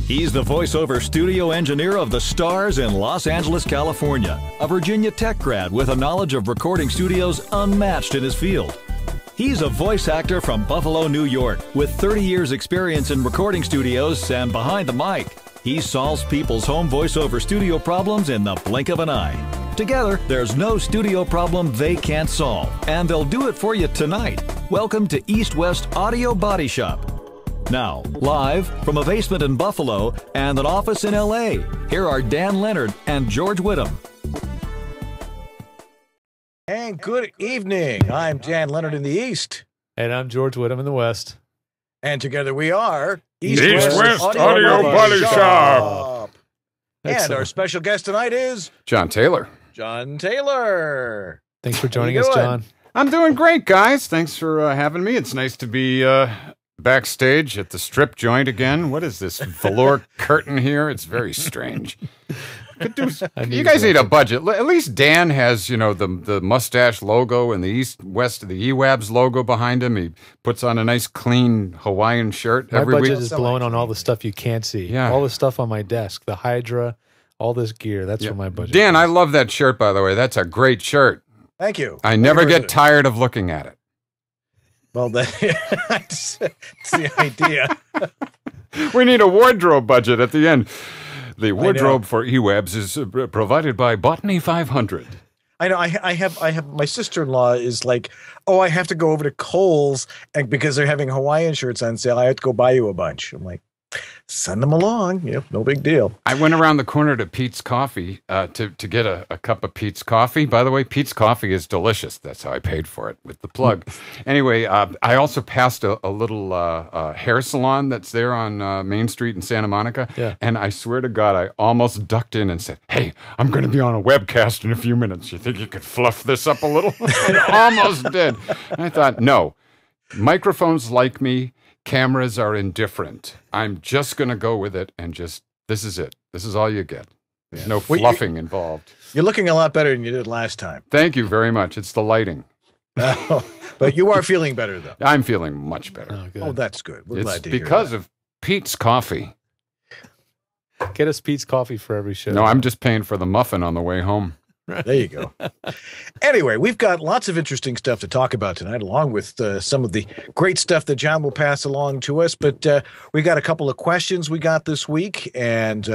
He's the voiceover studio engineer of the Stars in Los Angeles, California, a Virginia Tech grad with a knowledge of recording studios unmatched in his field. He's a voice actor from Buffalo, New York, with 30 years experience in recording studios and behind the mic. He solves people's home voiceover studio problems in the blink of an eye. Together, there's no studio problem they can't solve, and they'll do it for you tonight. Welcome to East West Audio Body Shop. Now, live from a basement in Buffalo and an office in L.A., here are Dan Leonard and George Whittam. And good evening. I'm Dan Leonard in the East. And I'm George Whittam in the West. And together we are East West Audio Body Shop. And our special guest tonight is John Taylor. John Taylor. Thanks for joining us, John. I'm doing great, guys. Thanks for having me. It's nice to be backstage at the strip joint again. What is this velour curtain here? It's very strange. You guys need a budget. At least Dan has, you know, the mustache logo and the East West, the EWABS logo behind him. He puts on a nice, clean Hawaiian shirt every week. My budget is blown on all the stuff you can't see. Yeah. All the stuff on my desk, the Hydra, all this gear. That's what my budget Dan, is. I love that shirt, by the way. That's a great shirt. Thank you. I never get tired of looking at it. Well, that's the idea. We need a wardrobe budget at the end. The wardrobe for EWABS is provided by Botany 500. I know. I have my sister-in-law is like, oh, I have to go over to Kohl's and because they're having Hawaiian shirts on sale, I have to go buy you a bunch. I'm like, send them along. Yep, no big deal. I went around the corner to Pete's Coffee to get a cup of Pete's Coffee. By the way, Pete's Coffee is delicious. That's how I paid for it, with the plug. Anyway, I also passed a little hair salon that's there on Main Street in Santa Monica. Yeah. And I swear to God, I almost ducked in and said, hey, I'm going to be on a webcast in a few minutes. You think you could fluff this up a little? I almost did. And I thought, no, microphones like me. Cameras are indifferent. I'm just going to go with it and this is it. This is all you get. There's no fluffing involved. You're looking a lot better than you did last time. Thank you very much. It's the lighting. But you are feeling better, though. I'm feeling much better. Oh, that's good. We're glad to hear that. It's because of Pete's Coffee. Get us Pete's Coffee for every show. No, I'm just paying for the muffin on the way home. There you go. Anyway, we've got lots of interesting stuff to talk about tonight, along with some of the great stuff that John will pass along to us. But we got a couple of questions we got this week, and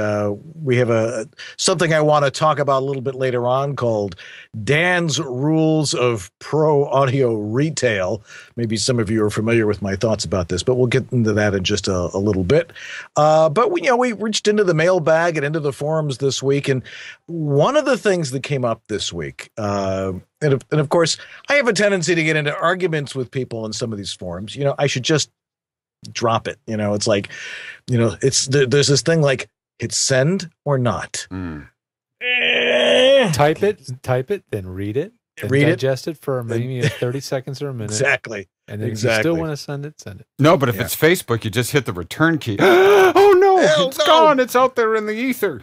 we have something I want to talk about a little bit later on called Dan's Rules of Pro Audio Retail. Maybe some of you are familiar with my thoughts about this, but we'll get into that in just a little bit. But we reached into the mailbag and into the forums this week, and one of the things that came up this week, and of course, I have a tendency to get into arguments with people in some of these forums. You know, I should just drop it. You know, it's like, you know, there's this thing like hit send or not. Type it, then read it, then digest it for maybe 30 seconds or a minute. Exactly. And then if you still want to send it, send it. No, but if it's Facebook, you just hit the return key. Oh no, it's gone. It's out there in the ether.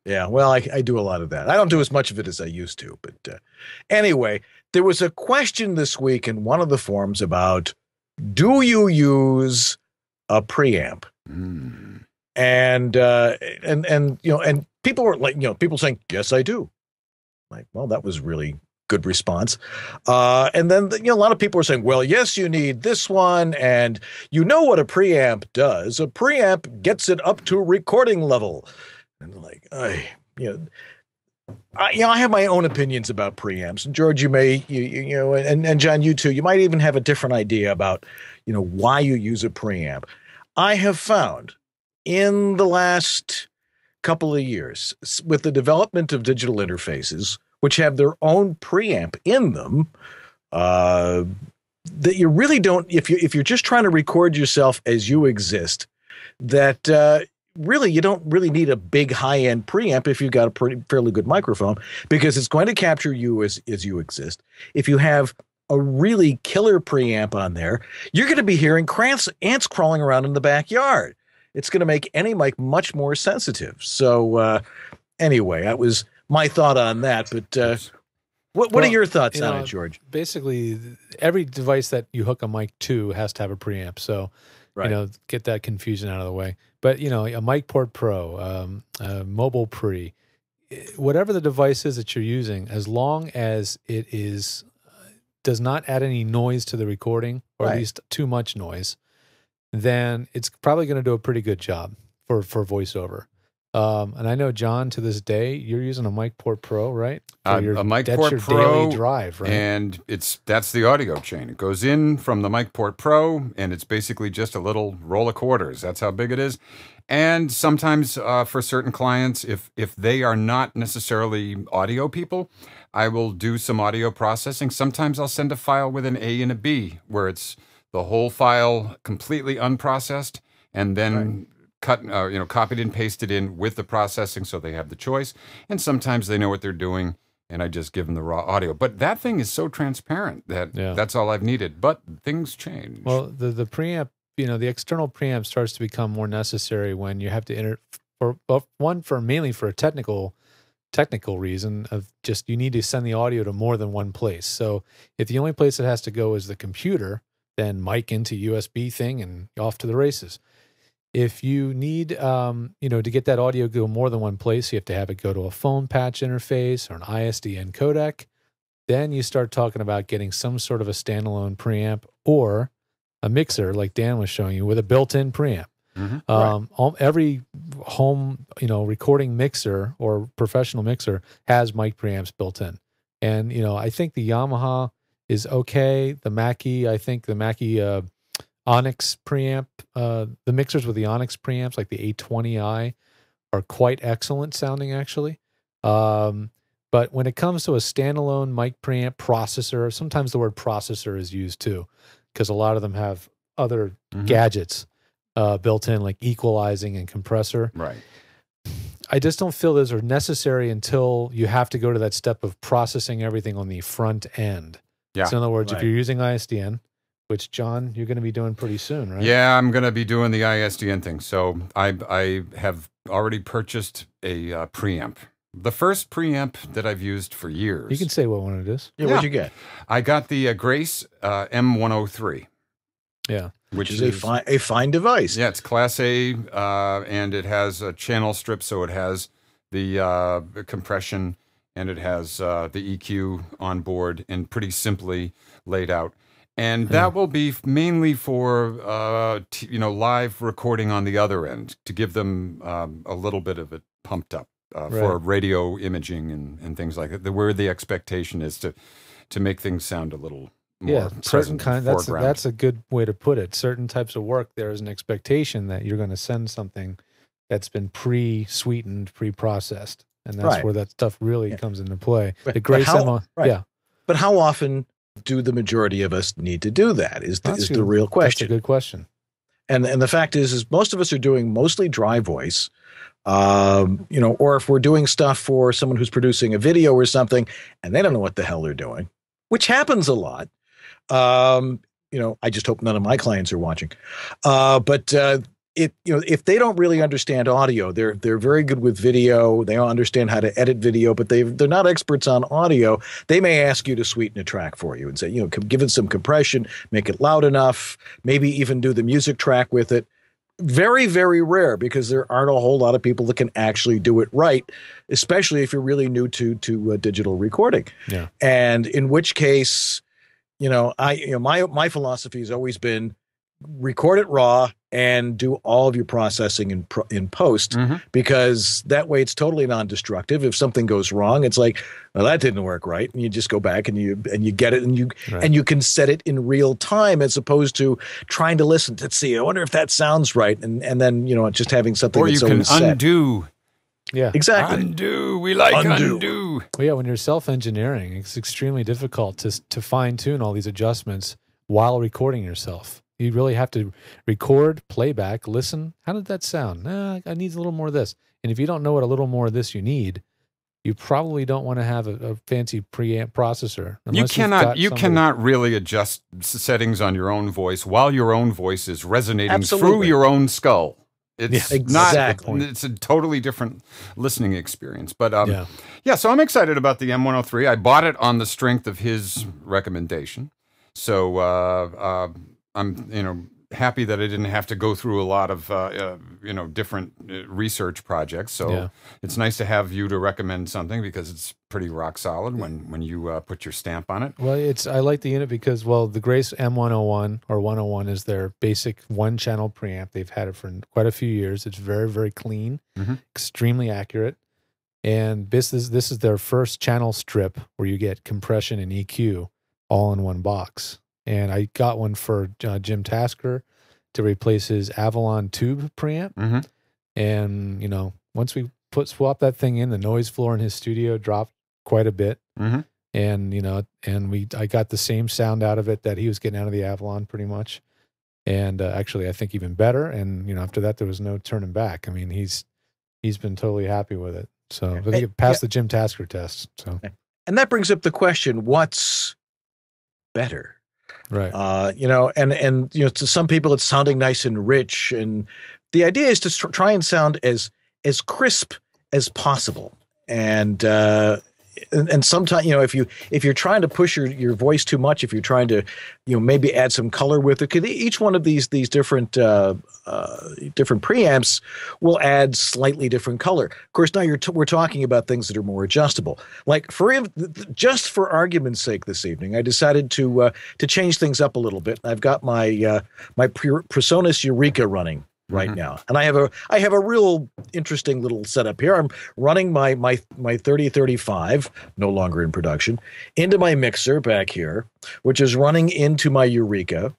Yeah, well, I do a lot of that. I don't do as much of it as I used to. But anyway, there was a question this week in one of the forums about, do you use a preamp? And you know, and people were like, you know, people saying, yes, I do. Like, well, that was really good response. And then, you know, a lot of people were saying, well, yes, you need this one. And you know what a preamp does. A preamp gets it up to recording level. And like, I have my own opinions about preamps. And George, you may, you know, and John, you too, you might even have a different idea about, you know, why you use a preamp. I have found in the last couple of years with the development of digital interfaces, which have their own preamp in them, that you really don't, if you're just trying to record yourself as you exist, that, really, you don't really need a big high-end preamp if you've got a fairly good microphone, because it's going to capture you as you exist. If you have a really killer preamp on there, you're going to be hearing ants crawling around in the backyard. It's going to make any mic much more sensitive. So anyway, that was my thought on that. But what are your thoughts on it, George? Basically, every device that you hook a mic to has to have a preamp. So You know, get that confusion out of the way. But, you know, a MicPort Pro, a Mobile Pre, whatever the device is that you're using, as long as it is does not add any noise to the recording, or at least too much noise, then it's probably going to do a pretty good job for voiceover. And I know, John, to this day, you're using a MicPort Pro, right? A MicPort Pro, daily drive, right? And that's the audio chain. It goes in from the MicPort Pro, and it's basically just a little roll of quarters. That's how big it is. And sometimes for certain clients, if they are not necessarily audio people, I will do some audio processing. Sometimes I'll send a file with an A and a B, where it's the whole file completely unprocessed, and then copied and pasted in with the processing, so they have the choice. And sometimes they know what they're doing, and I just give them the raw audio. But that thing is so transparent that that's all I've needed. But things change. Well, the preamp, you know, the external preamp starts to become more necessary when you have to mainly for a technical reason of just you need to send the audio to more than one place. So if the only place it has to go is the computer, then mic into USB thing and off to the races. If you need, to get that audio go more than one place, you have to have it go to a phone patch interface or an ISDN codec. Then you start talking about getting some sort of a standalone preamp or a mixer, like Dan was showing you, with a built-in preamp. Every home, recording mixer or professional mixer has mic preamps built in. And, I think the Yamaha is okay. The Mackie, Onyx preamp, the mixers with the Onyx preamps, like the 820i, are quite excellent sounding, actually. But when it comes to a standalone mic preamp processor, sometimes the word processor is used too, because a lot of them have other gadgets built in, like equalizing and compressor. Right. I just don't feel those are necessary until you have to go to that step of processing everything on the front end. Yeah. So in other words, if you're using ISDN, which, John, you're going to be doing pretty soon, right? Yeah, I'm going to be doing the ISDN thing. So I have already purchased a preamp. The first preamp that I've used for years. You can say what one it is. Yeah, what'd you get? I got the Grace M103. Yeah. Which is a fine device. Yeah, it's Class A, and it has a channel strip, so it has the compression, and it has the EQ on board, and pretty simply laid out. And that will be mainly for live recording on the other end, to give them a little bit of it pumped up for radio imaging and things like that. Where the expectation is to make things sound a little more present. That's a good way to put it. Certain types of work, there is an expectation that you're going to send something that's been pre-sweetened, pre-processed, and that's where that stuff really comes into play. The Grace But how often do the majority of us need to do that? Is the real question. That's a good question. And the fact is most of us are doing mostly dry voice, or if we're doing stuff for someone who's producing a video or something, and they don't know what the hell they're doing, which happens a lot. I just hope none of my clients are watching. If they don't really understand audio, they're very good with video. They don't understand how to edit video, but they're not experts on audio. They may ask you to sweeten a track for you and say, give it some compression, make it loud enough, maybe even do the music track with it. Very, very rare, because there aren't a whole lot of people that can actually do it right, especially if you're really new to digital recording. Yeah. And in which case, my philosophy has always been record it raw and do all of your processing in post, because that way it's totally non-destructive. If something goes wrong, it's like, well, that didn't work right, and you just go back and you get it, and you can set it in real time, as opposed to trying to listen to see, I wonder if that sounds right, and then just having something. Or you can undo. Yeah, exactly. Undo. We like undo. Well, yeah, when you're self-engineering, it's extremely difficult to fine-tune all these adjustments while recording yourself. You really have to record, playback, listen. How did that sound? I need a little more of this. And if you don't know what a little more of this you need, you probably don't want to have a fancy preamp processor. You cannot really adjust settings on your own voice while your own voice is resonating through your own skull. It's it's a totally different listening experience. But so I'm excited about the M103. I bought it on the strength of his recommendation. So I'm happy that I didn't have to go through a lot of different research projects. So it's nice to have you to recommend something because it's pretty rock solid when you put your stamp on it. Well, I like the unit because the Grace M101 or 101 is their basic one-channel preamp. They've had it for quite a few years. It's very, very clean, extremely accurate. And this is their first channel strip where you get compression and EQ all in one box. And I got one for Jim Tasker to replace his Avalon tube preamp. And once we swap that thing in, the noise floor in his studio dropped quite a bit. And I got the same sound out of it that he was getting out of the Avalon pretty much. And actually, I think even better. And after that, there was no turning back. I mean, he's been totally happy with it. So I think it passed the Jim Tasker test. So, and that brings up the question: what's better? Right. To some people, it's sounding nice and rich, and the idea is to try and sound as crisp as possible. And sometimes, if you're trying to push your voice too much, if you're trying to, maybe add some color with it, each one of these different preamps will add slightly different color. Of course, now we're talking about things that are more adjustable. Like just for argument's sake, this evening, I decided to change things up a little bit. I've got my Presonus Eureka running right now, and I have a real interesting little setup here. I'm running my 3035, no longer in production, into my mixer back here, which is running into my Eureka,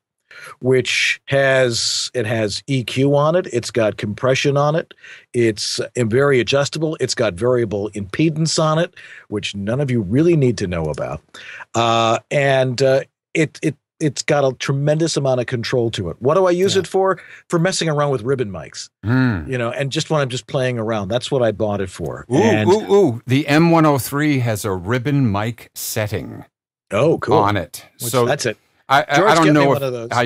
which has EQ on it. It's got compression on it. It's very adjustable. It's got variable impedance on it, which none of you really need to know about, and it's got a tremendous amount of control to it. What do I use it for? For messing around with ribbon mics, and just when I'm just playing around. That's what I bought it for. Ooh. The M103 has a ribbon mic setting. Oh, cool. On it. So that's it. I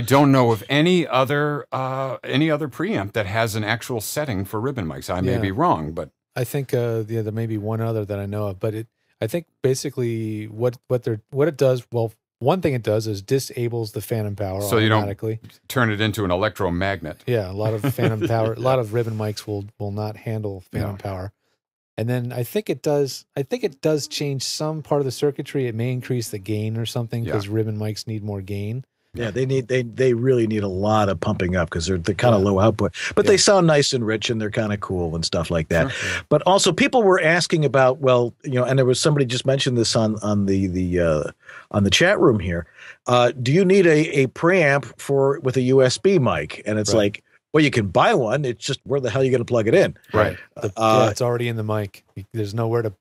don't know of any other preamp that has an actual setting for ribbon mics. I may be wrong, but I think there may be one other that I know of. But I think basically what it does. Well, one thing it does is disables the phantom power so automatically. You don't turn it into an electromagnet. Yeah, a lot of phantom power. A lot of ribbon mics will not handle phantom power. And then I think it does change some part of the circuitry. It may increase the gain or something because ribbon mics need more gain. Yeah, they really need a lot of pumping up because they're kind of low output, but they sound nice and rich and they're kind of cool and stuff like that. Sure. But also people were asking about, and there was somebody just mentioned this on the chat room here. Do you need a preamp with a USB mic? And it's like, well, you can buy one. It's just where the hell are you going to plug it in? Right. It's already in the mic. There's nowhere to.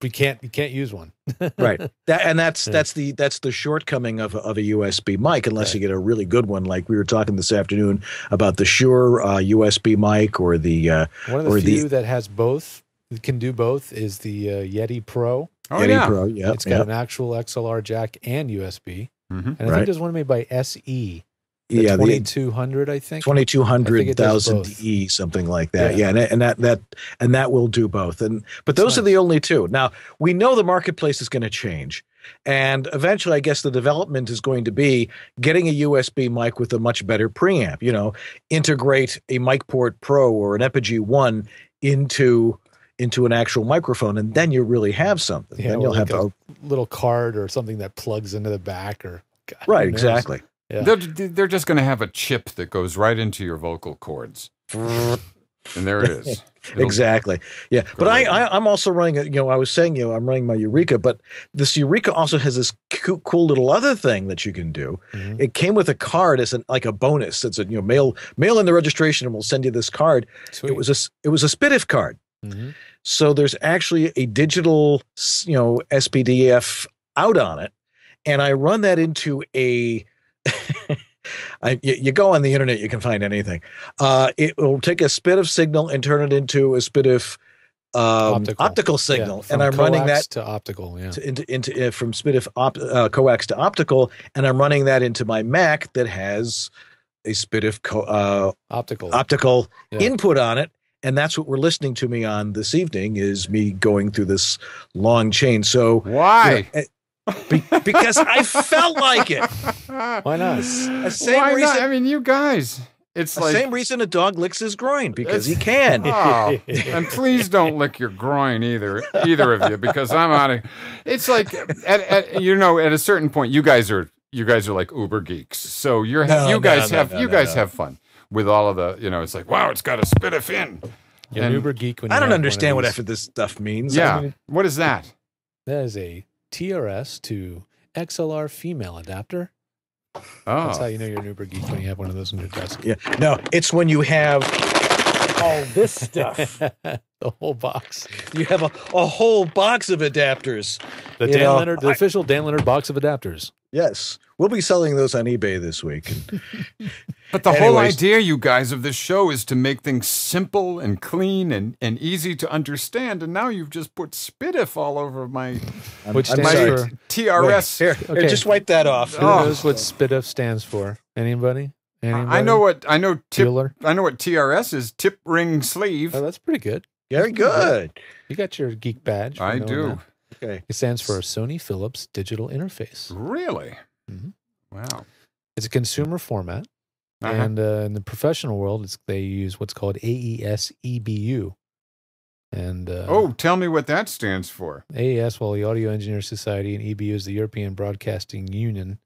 You can't use one. Right. That's the shortcoming of a USB mic, unless you get a really good one, like we were talking this afternoon about the Shure USB mic or the one of the few that has both, can do both, is the Yeti Pro. Yeti Pro, yeah. It's got an actual XLR jack and USB. And I think there's one made by SE. The 2200, I think 2200,000 something like that. Yeah, and that will do both. But those are the only two. Now we know the marketplace is going to change, and eventually, I guess the development is going to be getting a USB mic with a much better preamp. Integrate a MicPort Pro or an Epigee One into an actual microphone, and then you really have something. Yeah, then you'll have a little card or something that plugs into the back, or right, exactly. Yeah. They're just going to have a chip that goes right into your vocal cords, and there it is. Exactly. Yeah, but I'm also running. I was saying, I'm running my Eureka, but this Eureka also has this cool little other thing that you can do. It came with a card as like a bonus. It's a mail in the registration, and we'll send you this card. Sweet. It was a SPDIF card. So there's actually a digital SPDIF out on it, and I run that into a. You go on the internet, you can find anything. It will take a SPDIF signal and turn it into a SPDIF optical signal, and I'm running that to optical, into from SPDIF coax to optical, and I'm running that into my Mac that has a SPDIF optical input on it, and that's what we're listening to me on this evening. Is me going through this long chain. So why? because I felt like it. Why not? Why not? I mean, you guys. It's the like same reason a dog licks his groin, because he can. Oh, and please don't lick your groin either of you, because I'm out of. It's like at a certain point, you guys are like uber geeks. So you guys have fun with all of the, it's like, wow, it's got a spit a fin. You're an uber geek. When I don't understand what this stuff means. Yeah, I mean, what is that? That is a TRS to XLR female adapter. Oh, that's how you know you're an uber geek, when you have one of those in your desk. Yeah, no, it's when you have all this stuff. The whole box. You have a whole box of adapters. The official Dan Leonard box of adapters. Yes. We'll be selling those on eBay this week. But the whole idea, you guys, of this show is to make things simple and clean and easy to understand. And now you've just put Spitif all over my TRS. Here, just wipe that off. Who knows what Spitif stands for? Anybody? I know what TRS is. Tip ring sleeve. Oh, that's pretty good. Very good. You got your geek badge. I do. That. Okay. It stands for Sony Philips Digital Interface. Really? Mm-hmm. Wow. It's a consumer format. And in the professional world, they use what's called AES EBU. And tell me what that stands for. AES, the Audio Engineers Society, and EBU is the European Broadcasting Union.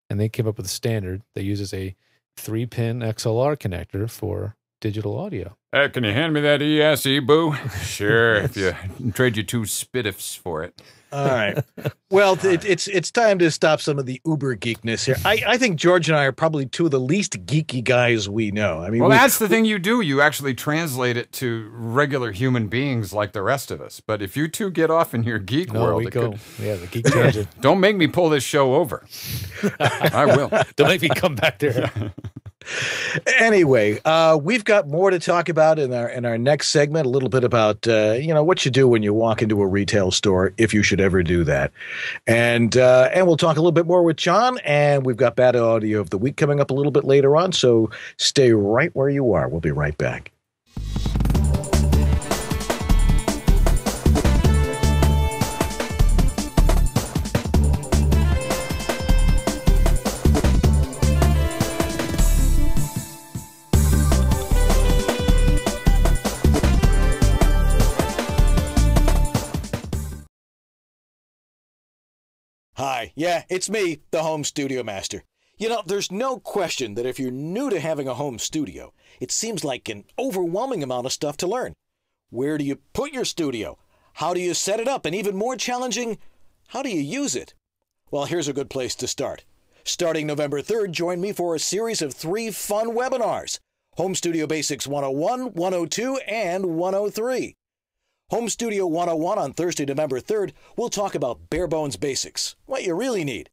And they came up with a standard that uses a 3-pin XLR connector for digital audio. Can you hand me that ESE, boo? Sure, if you trade you 2 Spitifs for it. All right. Well, it's time to stop some of the uber geekness here. I think George and I are probably 2 of the least geeky guys we know. I mean, that's the thing you do. You actually translate it to regular human beings like the rest of us. But if you 2 get off in your geek world, the geek tangent. Don't make me pull this show over. I will. Don't make me come back there. Anyway, we've got more to talk about in our next segment. A little bit about what you do when you walk into a retail store, if you should ever do that, and we'll talk a little bit more with John. And we've got bad audio of the week coming up a little bit later on. So stay right where you are. We'll be right back. Hi, yeah, it's me, the home studio master. There's no question that if you're new to having a home studio, it seems like an overwhelming amount of stuff to learn. Where do you put your studio? How do you set it up? And even more challenging, how do you use it? Well, here's a good place to start. Starting November 3rd, join me for a series of 3 fun webinars: Home Studio Basics 101, 102, and 103. Home Studio 101 on Thursday, November 3rd, we'll talk about bare bones basics, what you really need.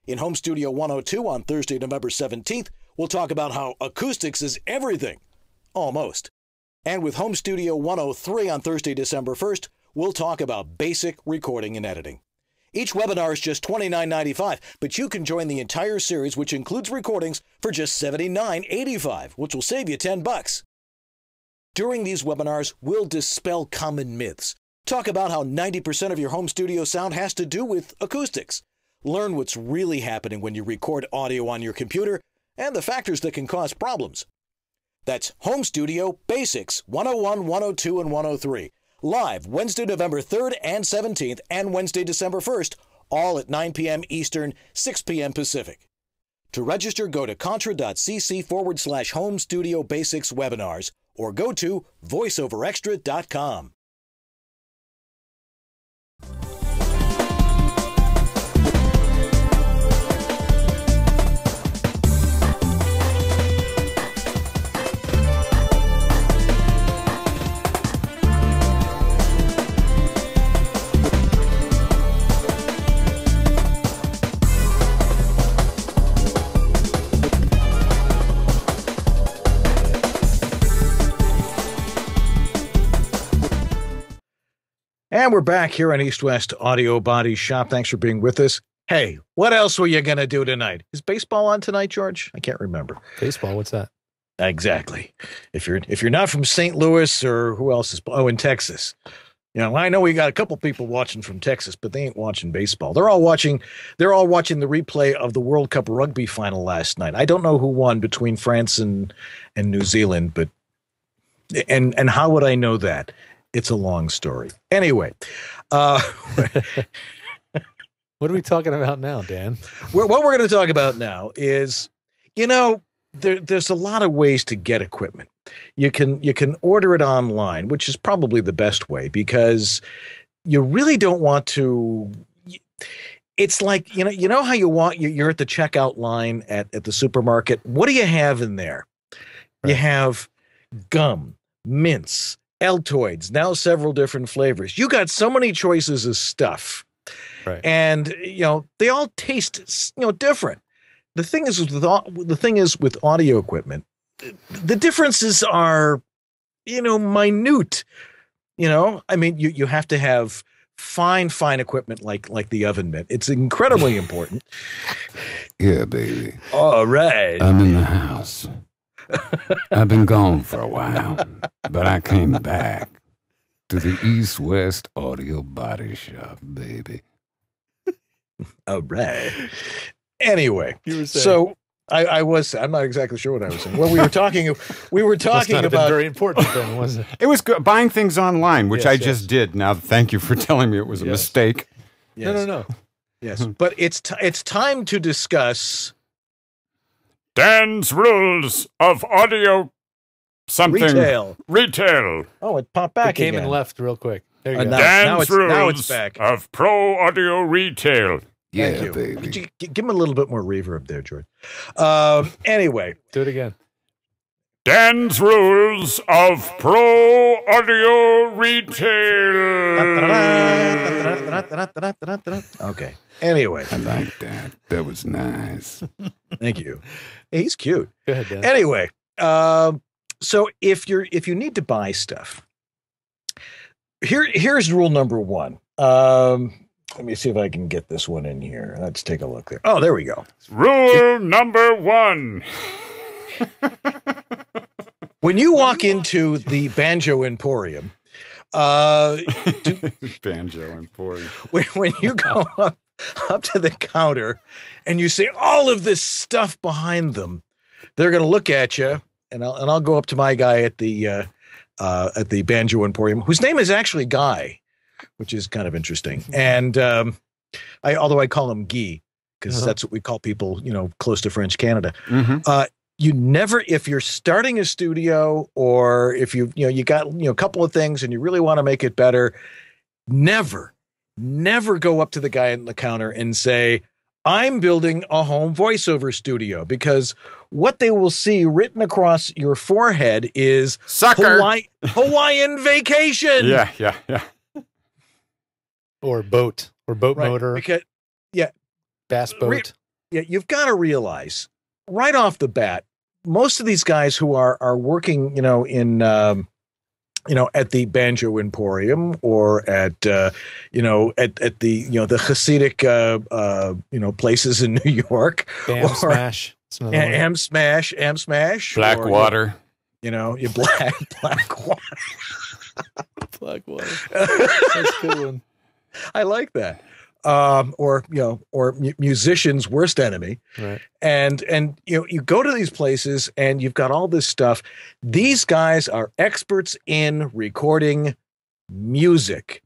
In Home Studio 102 on Thursday, November 17th, we'll talk about how acoustics is everything. Almost. And with Home Studio 103 on Thursday, December 1st, we'll talk about basic recording and editing. Each webinar is just $29.95, but you can join the entire series, which includes recordings, for just $79.85, which will save you $10. During these webinars, we'll dispel common myths. Talk about how 90% of your home studio sound has to do with acoustics. Learn what's really happening when you record audio on your computer and the factors that can cause problems. That's Home Studio Basics 101, 102, and 103. Live Wednesday, November 3rd and 17th, and Wednesday, December 1st, all at 9 p.m. Eastern, 6 p.m. Pacific. To register, go to contra.cc/Home Studio Basics webinars, or go to voiceoverextra.com. And we're back here on East West Audio Body Shop. Thanks for being with us. Hey, what else were you going to do tonight? Is baseball on tonight, George? I can't remember. Baseball? What's that? Exactly. If you're not from St. Louis, or who else is in Texas. You know, I know we got a couple people watching from Texas, but they ain't watching baseball. They're all watching the replay of the World Cup rugby final last night. I don't know who won between France and New Zealand, but and how would I know that? It's a long story. Anyway, what are we talking about now, Dan? What we're going to talk about now is, you know, there's a lot of ways to get equipment. You can order it online, which is probably the best way, because you really don't want to. It's like, you know how you're at the checkout line at the supermarket. What do you have in there? Right. You have gum, mints, Altoids, now several different flavors. You got so many choices of stuff. Right. And, they all taste, different. The thing is with audio equipment, the differences are, minute. I mean, you have to have fine equipment like the oven mitt. It's incredibly important. Yeah, baby. All right. I'm in the house. I've been gone for a while, but I came back to the East West Audio Body Shop, baby. All right. Anyway, so I'm not exactly sure what I was saying. Well, we were talking about very important then, wasn't it? It was good. Buying things online, which I just did. Now, thank you for telling me it was a mistake. Yes. No. Yes, but it's time to discuss Dan's rules of audio something retail. Oh, it popped back. It came again. and left real quick. There you go. Dan's now rules it's back. of pro audio retail. Yeah, Thank you. baby. Could you give him a little bit more reverb there, George? Anyway. Do it again. Dan's rules of pro audio retail. Okay. Anyway. I like that. That was nice. Thank you. Hey, he's cute. Go ahead, Dan. Anyway, so if you need to buy stuff, here's rule number one. Let me see if I can get this one in here. Let's take a look there. Oh, there we go. Rule number one. When you walk into the Banjo Emporium, Banjo Emporium. When you go up to the counter and you see all of this stuff behind them, they're going to look at you, and I'll go up to my guy at the Banjo Emporium, whose name is actually Guy, which is kind of interesting. And although I call him Guy, because that's what we call people, close to French Canada. Mm-hmm. You never, if you're starting a studio, or if you got a couple of things and you really want to make it better, never go up to the guy in the counter and say, I'm building a home voiceover studio, because what they will see written across your forehead is Sucker. Hawaiian vacation. Yeah. Or boat motor. Because, bass boat. You've got to realize right off the bat, most of these guys who are working, in at the Banjo Emporium, or at the the Hasidic places in New York, Am Smash, Am Smash, Blackwater. You black water. Blackwater. That's a good one. I like that. Or musician's worst enemy. Right. And you go to these places and you've got all this stuff. These guys are experts in recording music.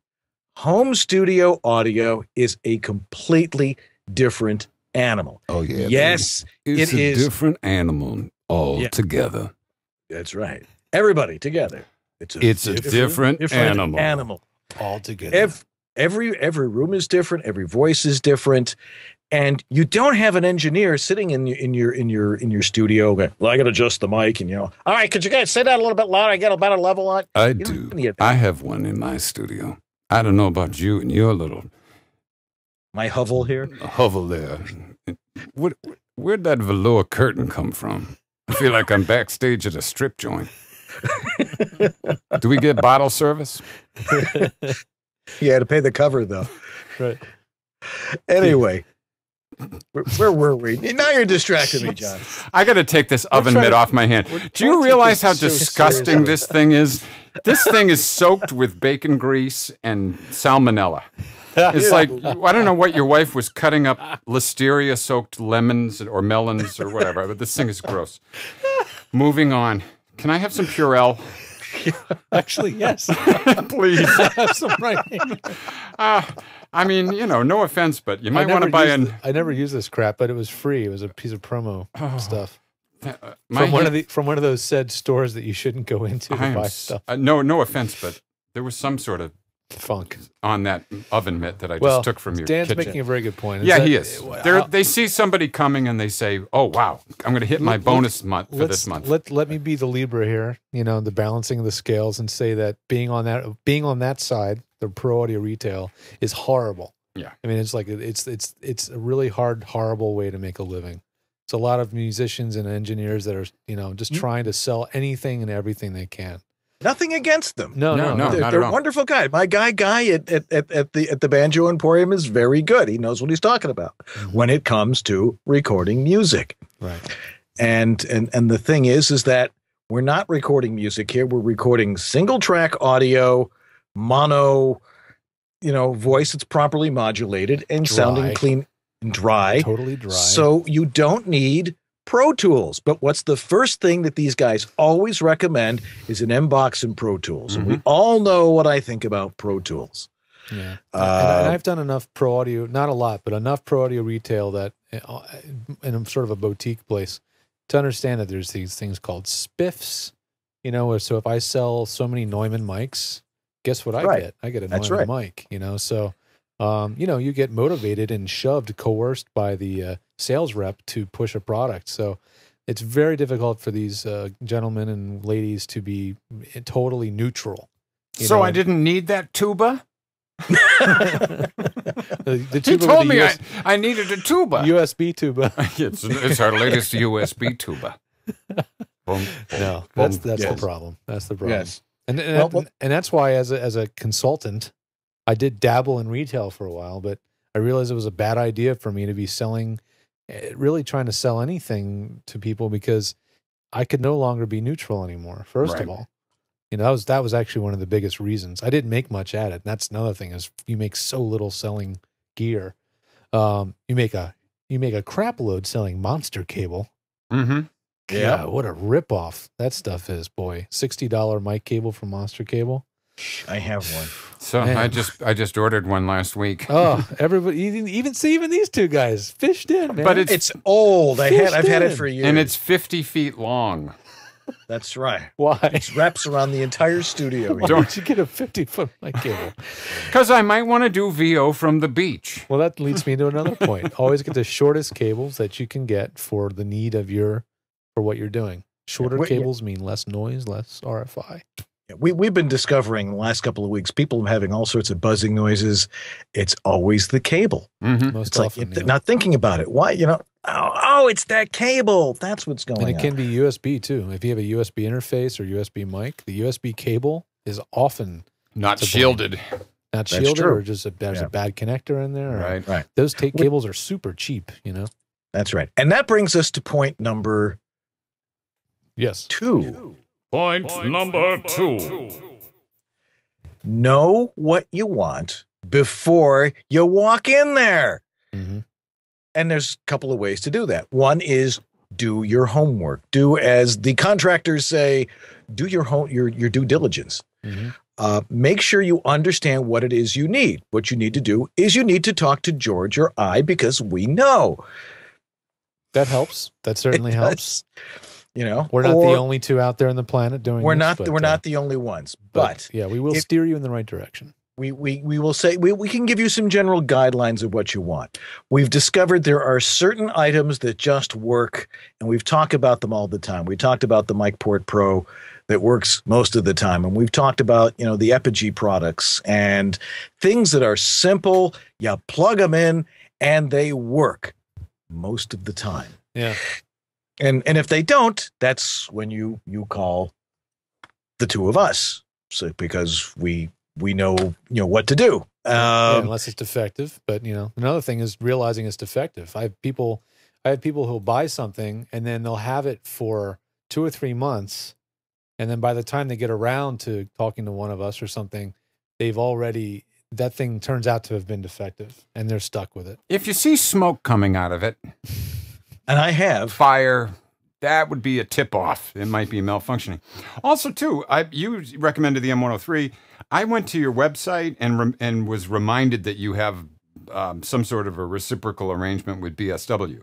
Home studio audio is a completely different animal. Oh, yeah. Yes, baby. It's it a is. different animal altogether. That's right. Everybody together. It's a different animal Altogether. Every room is different. Every voice is different, and you don't have an engineer sitting in your studio. Well, I got to adjust the mic, and all right. Could you guys say that a little bit louder? I get a better level on. I do. I have one in my studio. I don't know about you and your little my hovel here. Hovel there. Where'd that velour curtain come from? I feel like I'm backstage at a strip joint. Do we get bottle service? You had to pay the cover, though. Right. Anyway, where were we? Now you're distracting me, John. I got to take this oven mitt off my hand. Do you realize how disgusting this thing is? This thing is soaked with bacon grease and salmonella. It's like, I don't know what your wife was cutting up listeria-soaked lemons or melons or whatever, but this thing is gross. Moving on. Can I have some Purell? Actually, yes. Please. Have some right here. I mean, no offense, but you might want to buy I never used this crap, but it was free. It was a piece of promo stuff. my From one of those said stores that you shouldn't go into to buy stuff. No offense, but there was some sort of Funk on that oven mitt that I just took from your Dan's kitchen. making a very good point. Yeah, he is. They see somebody coming and they say, "Oh wow, I'm going to hit my bonus month for this month." Let me be the Libra here. The balancing of the scales, and say that being on that side, the pro audio retail is horrible. Yeah, I mean, it's like it's a really horrible way to make a living. It's a lot of musicians and engineers that are just trying to sell anything and everything they can. Nothing against them. No, They're wonderful guys. My guy at the Banjo Emporium is very good. He knows what he's talking about when it comes to recording music. Right. And the thing is that we're not recording music here. We're recording single track audio, mono, voice that's properly modulated and sounding clean and dry. Totally dry. So you don't need Pro Tools. But what's the first thing that these guys always recommend is an M-Box and Pro Tools. And we all know what I think about Pro Tools. Yeah. And I've done enough pro audio, not a lot, but enough pro audio retail that in sort of a boutique place to understand that there's these things called spiffs, so if I sell so many Neumann mics, guess what I get? I get a Neumann mic, so you get motivated and coerced by the sales rep to push a product. So it's very difficult for these gentlemen and ladies to be totally neutral. So I didn't need that tuba? the he told me I needed a tuba. USB tuba. it's our latest USB tuba. Boom, no, that's the problem. That's the problem. Yes. And that's why as a consultant, I did dabble in retail for a while, but I realized it was a bad idea for me to be really trying to sell anything to people because I could no longer be neutral anymore. First of all, that was actually one of the biggest reasons. I didn't make much at it. And that's another thing is you make so little selling gear. You make a crap load selling monster cable. Mm-hmm. Yeah, what a ripoff that stuff is, boy. $60 mic cable from Monster Cable. I have one. So man. I just ordered one last week. Oh, everybody, even these two guys fished in, man. But it's old. I've had it for years, and it's 50 feet long. That's right. Why? It wraps around the entire studio. Why don't you get a 50-foot mic cable? Because I might want to do VO from the beach. Well, that leads me to another point. Always get the shortest cables that you can get for the need of for what you're doing. Shorter cables mean less noise, less RFI. We've been discovering the last couple of weeks, people having all sorts of buzzing noises. It's always the cable. Mm-hmm. Most it's often, like not thinking about it. Why? Oh, it's that cable. That's what's going on. And it can be USB too. If you have a USB interface or USB mic, the USB cable is often not shielded. Not shielded, or just there's a bad connector in there. Right. Those cables are super cheap, That's right. And that brings us to point number 2. Point number 2. Know what you want before you walk in there. Mm-hmm. And there's a couple of ways to do that. One is do your homework. Do as the contractors say, do your due diligence. Mm-hmm. Make sure you understand what it is you need. What you need to do is you need to talk to George or I because we know. That helps. That certainly helps. We're not the only two out there on the planet doing we're this. We're not the only ones. But yeah, we will steer you in the right direction. We will say we can give you some general guidelines of what you want. We've discovered there are certain items that just work, and we've talked about them all the time. We talked about the MicPort Pro that works most of the time, and we've talked about the Epigee products and things that are simple. You plug them in, and they work most of the time. Yeah. And if they don't, that's when you call the two of us. So because we know what to do. Unless it's defective. But another thing is realizing it's defective. I have people who'll buy something and then they'll have it for 2 or 3 months, And then by the time they get around to talking to one of us or something, that thing turns out to have been defective and they're stuck with it. If you see smoke coming out of it, And I have. fire, that would be a tip-off. It might be malfunctioning. Also, too, you recommended the M103. I went to your website and was reminded that you have some sort of a reciprocal arrangement with BSW.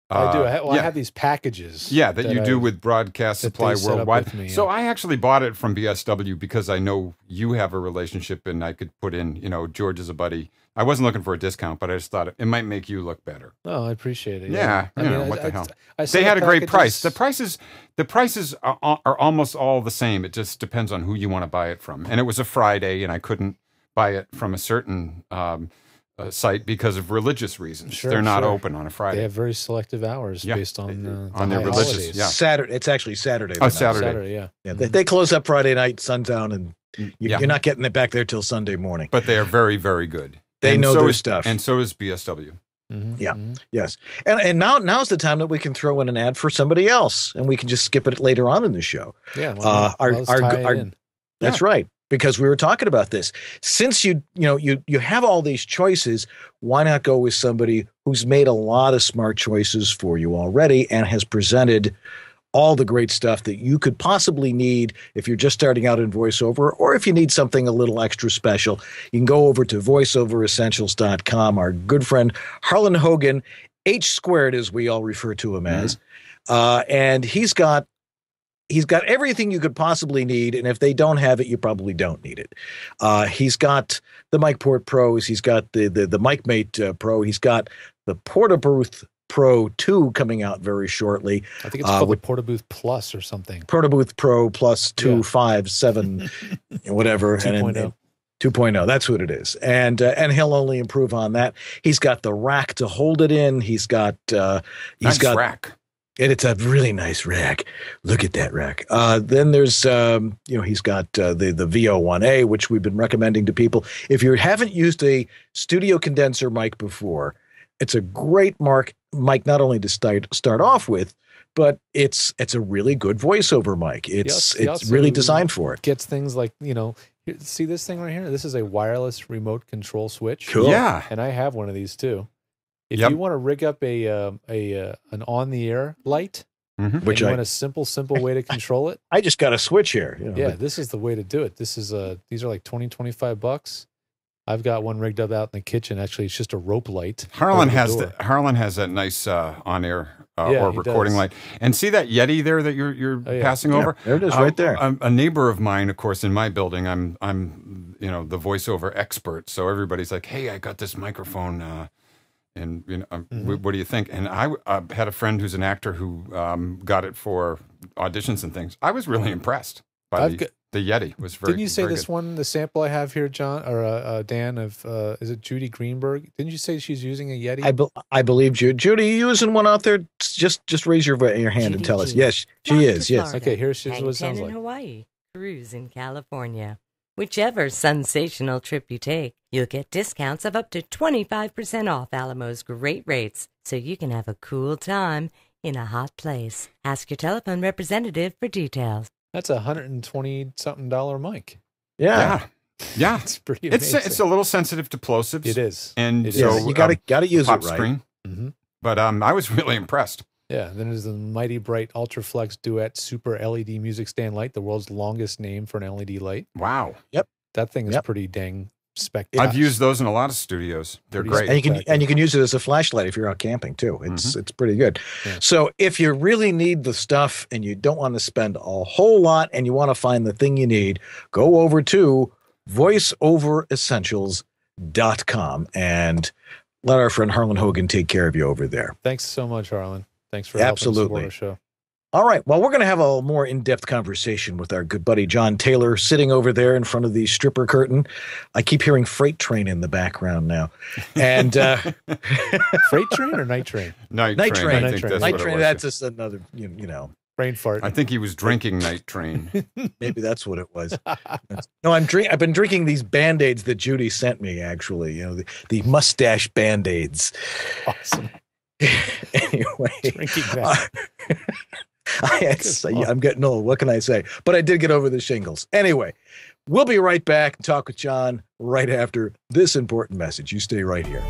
I do. I yeah. have these packages. Yeah, that you do with Broadcast that Supply they set up Worldwide. with me, So yeah. I actually bought it from BSW because I know you have a relationship and I could put in, George is a buddy. I wasn't looking for a discount, but I just thought it might make you look better. Oh, I appreciate it. Yeah, I mean, what the hell. I They had a great price. packages- The prices are almost all the same. It just depends on who you want to buy it from. And it was a Friday, and I couldn't buy it from a certain site because of religious reasons. Sure, They're not sure. open on a Friday. They have very selective hours Yeah, based on on the their high religious- holidays. yeah. Saturday. It's actually Saturday. Oh, tonight. Saturday. Yeah. Yeah, they close up Friday night, sundown, and Yeah. you're not getting it back there till Sunday morning. But they are very, very good. They And know so their is- stuff. And so is BSW. Mhm, Yeah. mhm. Yes, and now's the time that we can throw in an ad for somebody else, and we can just skip it later on in the show. Yeah. Well, let's tie it in. That's right, because we were talking about this. Since you have all these choices, why not go with somebody who's made a lot of smart choices for you already and has presented all the great stuff that you could possibly need if you're just starting out in voiceover, or if you need something a little extra special. You can go over to voiceoveressentials.com. Our good friend Harlan Hogan, H squared as we all refer to him as, and he's got everything you could possibly need, and if they don't have it, you probably don't need it. He's got the MicPort Pros, he's got the MicMate Pro, he's got the Portabooth Pro 2 coming out very shortly. I think it's called the Portabooth Plus or something. Portabooth Pro plus 2, Yeah. 5, 7, whatever. 2.0. And 2.0, that's what it is. And he'll only improve on that. He's got the rack to hold it in. He's got Nice rack. and it's a really nice rack. Look at that rack. Then there's, he's got the VO1A, which we've been recommending to people. If you haven't used a studio condenser mic before, it's a great mic not only to start off with, but it's a really good voiceover mic. It's also really designed for it. Gets things like, see this thing right here? This is a wireless remote control switch. Cool. Yeah. And I have one of these too. If Yep. you want to rig up an on the air light, Mhm. Which and you want a simple way to control it, I just got a switch here. yeah, this is the way to do it. These are like $25. I've got one rigged up out in the kitchen. Actually, it's just a rope light. Harlan over the has door. Harlan has that nice on-air Yeah, or he recording does. light. And see that Yeti there that you're Oh, yeah. passing Yeah, over? there it is, right there. A neighbor of mine, of course, in my building, I'm the voiceover expert. So everybody's like, "Hey, I got this microphone, and what do you think?" And I had a friend who's an actor who got it for auditions and things. I was really impressed by I've got- the Yeti. It was very. Didn't you say very this good. one, the sample I have here, John or Dan, of is it Judy Greenberg? Didn't you say she's using a Yeti? I believe Judy, you using one out there? Just raise your hand and Judy tell us. G. Yes, she Fly to is. Yes. Florida, Okay, here's what it hang sounds 10 like. in Hawaii, cruise in California. Whichever sensational trip you take, you'll get discounts of up to 25% off Alamo's great rates, so you can have a cool time in a hot place. Ask your telephone representative for details. That's $120-something mic. Yeah. Yeah. It's pretty It's amazing. a little sensitive to plosives. It is. And It so is. You gotta use pop it right. screen. Mhm. But I was really impressed. Yeah, then there's the Mighty Bright Ultraflex Duet Super LED Music Stand Light, the world's longest name for an LED light. Wow. That thing is Yep. pretty dang spectacular. I've used those in a lot of studios. They're Pretty great. And you can use it as a flashlight if you're out camping too. It's pretty good. Yeah. So if you really need the stuff and you don't want to spend a whole lot and you want to find the thing you need, go over to voiceoveressentials.com and let our friend Harlan Hogan take care of you over there. Thanks so much, Harlan. Thanks for Absolutely. helping support our show. All right. Well, we're going to have a more in-depth conversation with our good buddy John Taylor sitting over there in front of the stripper curtain. I keep hearing freight train in the background now. And Freight train or night train? Night Night train. train. I think that's Night what it train, was. that's just another, Brain fart. I think he was drinking Night Train. maybe that's what it was. No, I've been drinking these Band-Aids that Judy sent me, actually, the mustache Band-Aids. Awesome. Anyway. Drinking that. I'm getting old. What can I say? But I did get over the shingles. Anyway, we'll be right back and talk with John right after this important message. You stay right here.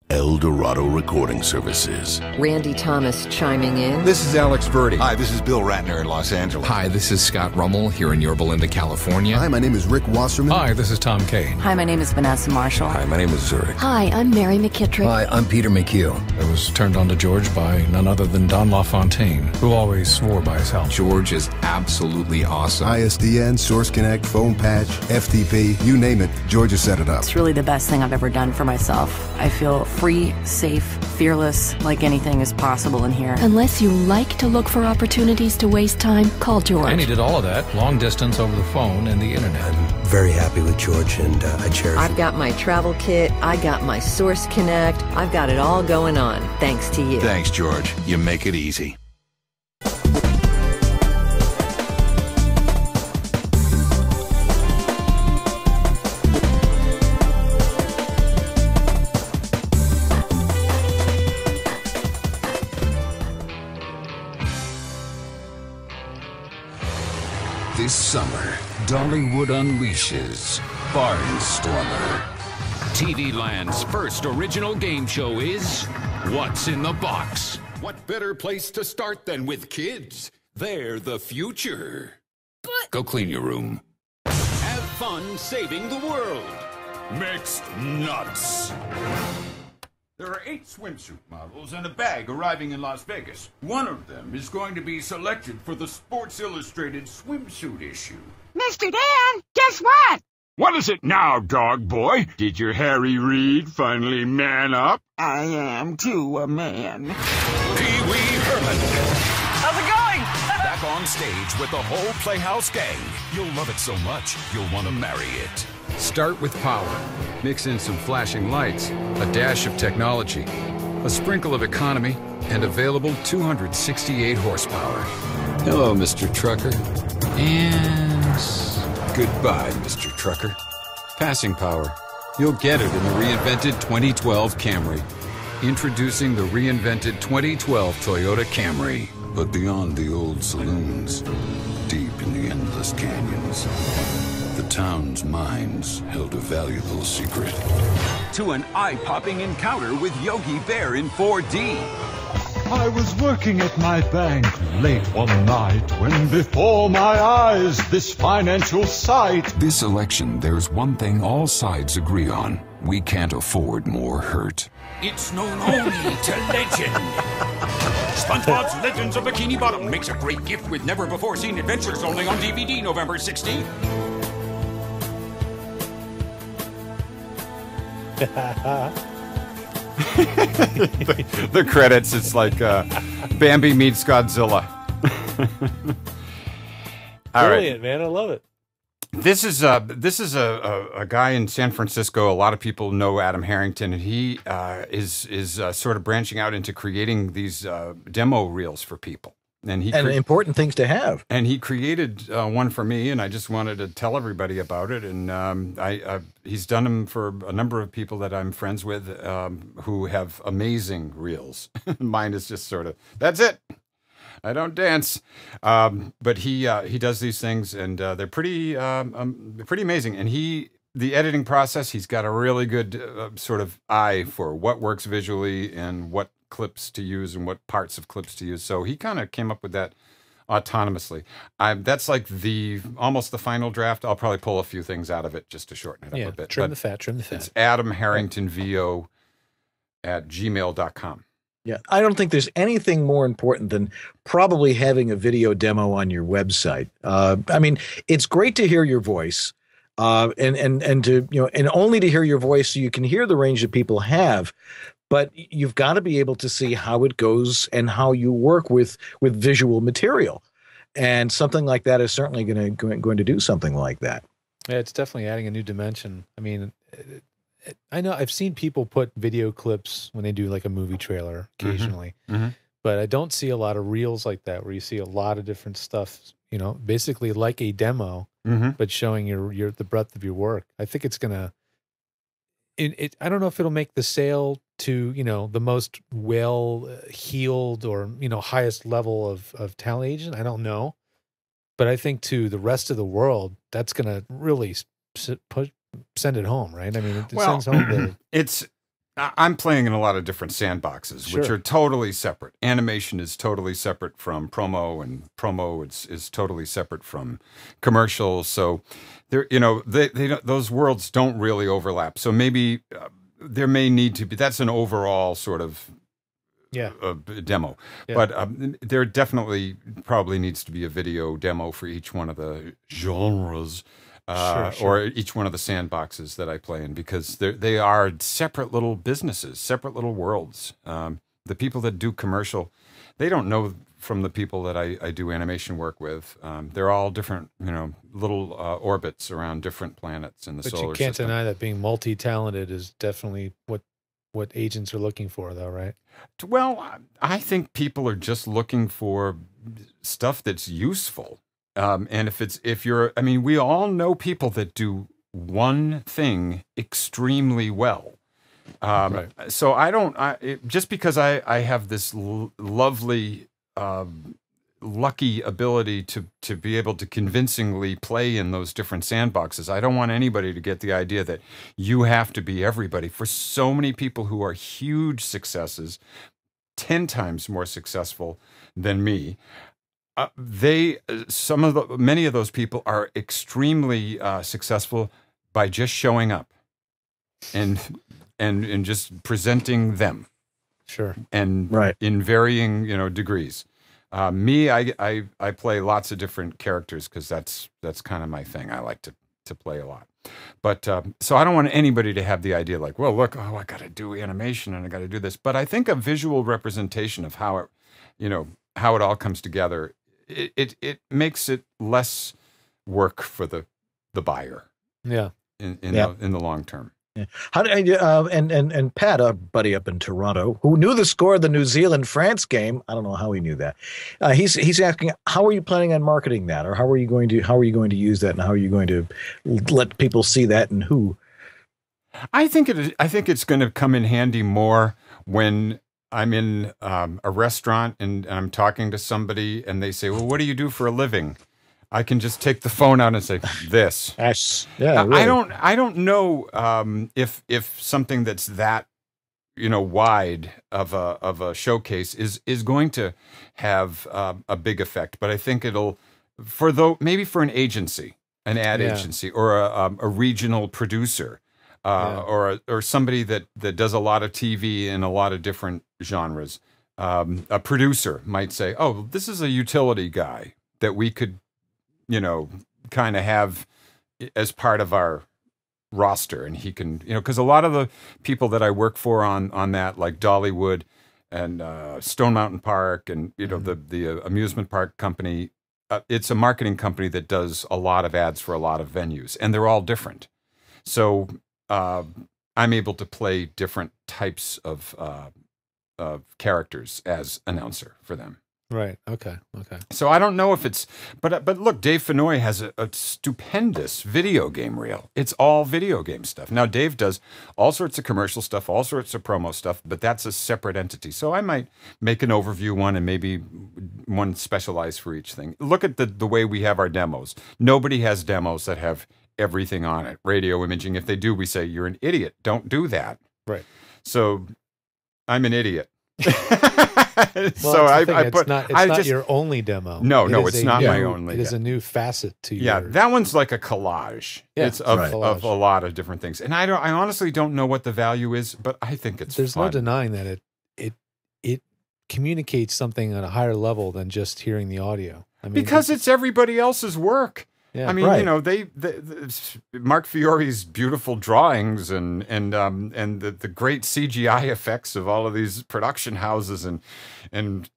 Eldorado Recording Services. Randy Thomas chiming in. This is Alex Verdi. Hi, this is Bill Ratner in Los Angeles. Hi, this is Scott Rummel here in Yorba Linda, California. Hi, my name is Rick Wasserman. Hi, this is Tom Kane. Hi, my name is Vanessa Marshall. Hi, my name is Zurich. Hi, I'm Mary McKittrick. Hi, I'm Peter McHugh. I was turned on to George by none other than Don LaFontaine, who always swore by his health. George is absolutely awesome. ISDN, Source Connect, Phone Patch, FTP, you name it, George has set it up. It's really the best thing I've ever done for myself. I feel free, safe, fearless, like anything is possible in here. Unless you like to look for opportunities to waste time, call George. And he did all of that, long distance over the phone and the internet. I'm very happy with George, and I cherish I've got my travel kit, I got my Source Connect, I've got it all going on, thanks to you. Thanks, George. You make it easy. This summer, Dollywood unleashes Barnstormer. TV Land's first original game show is What's in the Box? What better place to start than with kids? They're the future. But go clean your room. Have fun saving the world. Mixed nuts. There are 8 swimsuit models and a bag arriving in Las Vegas. One of them is going to be selected for the Sports Illustrated swimsuit issue. Mr. Dan, guess what? What is it now, dog boy? Did your Harry Reid finally man up? I am, too, a man. Pee-wee Herman. How's it going? Back on stage with the whole Playhouse gang. You'll love it so much, you'll want to marry it. Start with power. Mix in some flashing lights, a dash of technology, a sprinkle of economy, and available 268 horsepower. Hello, Mr. Trucker. And goodbye, Mr. Trucker. Passing power. You'll get it in the reinvented 2012 Camry. Introducing the reinvented 2012 Toyota Camry. But beyond the old saloons, deep in the endless canyons, the town's mines held a valuable secret. To an eye-popping encounter with Yogi Bear in 4D. I was working at my bank late one night when before my eyes this financial sight. This election, there's one thing all sides agree on. We can't afford more hurt. It's known only to legend. SpongeBob's Legends of Bikini Bottom makes a great gift with never-before-seen adventures, only on DVD November 16th. the credits, it's like Bambi meets Godzilla. All Brilliant, right, man. I love it. This is a guy in San Francisco. A lot of people know Adam Harrington, and he is sort of branching out into creating these demo reels for people. And important things to have. And he created one for me, and I just wanted to tell everybody about it. And he's done them for a number of people that I'm friends with who have amazing reels. Mine is just sort of, that's it. I don't dance. But he does these things, and they're pretty amazing. And the editing process, he's got a really good sort of eye for what works visually and what clips to use and what parts of clips to use. So he kind of came up with that autonomously. That's like almost the final draft. I'll probably pull a few things out of it just to shorten it up a bit. Trim the fat. It's AdamHarringtonVO@gmail.com. Yeah, I don't think there's anything more important than probably having a video demo on your website. I mean, it's great to hear your voice, and to and only to hear your voice so you can hear the range that people have. But you've got to be able to see how it goes and how you work with visual material, and something like that is certainly going to do something like that. Yeah, it's definitely adding a new dimension. I mean, I know I've seen people put video clips when they do like a movie trailer occasionally, but I don't see a lot of reels like that where you see a lot of different stuff, you know, basically like a demo, but showing your the breadth of your work. I think it's gonna. I don't know if it'll make the sale to, you know, the most well heeled or, you know, highest level of talent agent. I don't know, but I think to the rest of the world, that's gonna really send it home, right? I mean, it sends home I'm playing in a lot of different sandboxes, which are totally separate. Animation is totally separate from promo, and promo is totally separate from commercial. So, there, you know, they don't, those worlds don't really overlap. So maybe there may need to be. That's an overall sort of demo, but there definitely probably needs to be a video demo for each one of the genres. Or each one of the sandboxes that I play in, because they are separate little businesses, separate little worlds. The people that do commercial, they don't know from the people that I do animation work with. They're all different, you know, little orbits around different planets in the solar system. But you can't deny that being multi-talented is definitely what agents are looking for, though, right? Well, I think people are just looking for stuff that's useful. And I mean, we all know people that do one thing extremely well. So just because I have this lovely, lucky ability to be able to convincingly play in those different sandboxes, I don't want anybody to get the idea that you have to be everybody. For so many people who are huge successes, 10 times more successful than me, many of those people are extremely successful by just showing up and just presenting them. And in varying, you know, degrees. Me, I play lots of different characters because that's kind of my thing. I like to play a lot. But so I don't want anybody to have the idea like, well, look, I got to do animation and I got to do this. But I think a visual representation of how it, you know, how it all comes together, it makes it less work for the buyer. Yeah. In the long term. Yeah. How did and Pat, our buddy up in Toronto, who knew the score of the New Zealand-France game, I don't know how he knew that. He's asking, how are you planning on marketing that, or how are you going to use that, and how are you going to let people see that, and who? I think it's going to come in handy more when I'm in a restaurant and I'm talking to somebody and they say, well, what do you do for a living? I can just take the phone out and say this. Yeah, really. I don't know if something that's that, you know, wide of a showcase is going to have a big effect. But I think it'll maybe for an agency, an ad agency, or a regional producer, or somebody that does a lot of TV in a lot of different genres. A producer might say, oh, this is a utility guy that we could, you know, kind of have as part of our roster, and he can, you know, because a lot of the people that I work for on that, like Dollywood and Stone Mountain Park, and you know the amusement park company, it's a marketing company that does a lot of ads for a lot of venues, and they're all different. So I'm able to play different types of characters as announcer for them. Right. Okay. So I don't know if it's, but look, Dave Fennoy has a stupendous video game reel. It's all video game stuff. Now Dave does all sorts of commercial stuff, all sorts of promo stuff, but that's a separate entity. So I might make an overview one and maybe one specialized for each thing. Look at the way we have our demos. Nobody has demos that have everything on it. Radio imaging. If they do, we say you're an idiot. Don't do that. Right. So I'm an idiot. Well, so it's not your only demo. No, it's not my only. It is a new facet to your. Yeah, that one's like a collage. Yeah, it's of a lot of different things, and I honestly don't know what the value is, but I think it's. There's fun. no denying that it communicates something on a higher level than just hearing the audio. I mean, because it's everybody else's work. Yeah. I mean, Right. you know, Mark Fiore's beautiful drawings and the great CGI effects of all of these production houses and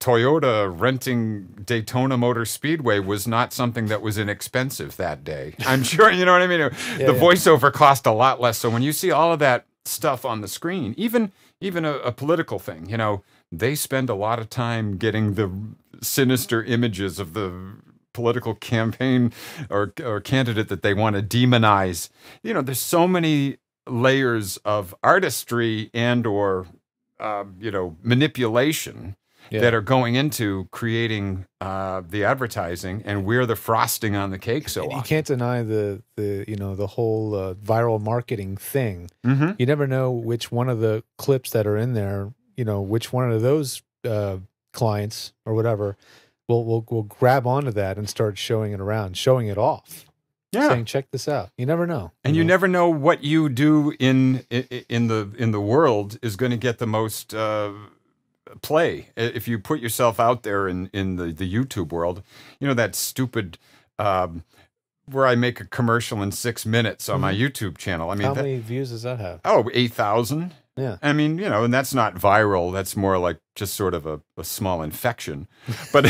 Toyota renting Daytona Motor Speedway was not something that was inexpensive that day. I'm sure, you know what I mean? The voiceover cost a lot less. So when you see all of that stuff on the screen, even a political thing, you know, they spend a lot of time getting the sinister images of the political campaign or candidate that they want to demonize. You know, there's so many layers of artistry and or you know, manipulation that are going into creating the advertising, and we're the frosting on the cake. So and you can't deny the you know, the whole viral marketing thing. Mm-hmm. You never know which one of the clips that are in there, you know, which one of those clients or whatever will grab onto that and start showing it around, showing it off. Yeah. Saying, check this out. You never know. And you never know what you do in the world is going to get the most play. If you put yourself out there in the YouTube world, you know, that stupid where I make a commercial in 6 minutes on my YouTube channel. I mean, how many views does that have? Oh, 8,000. Yeah. I mean, you know, and that's not viral. That's more like just sort of a small infection. But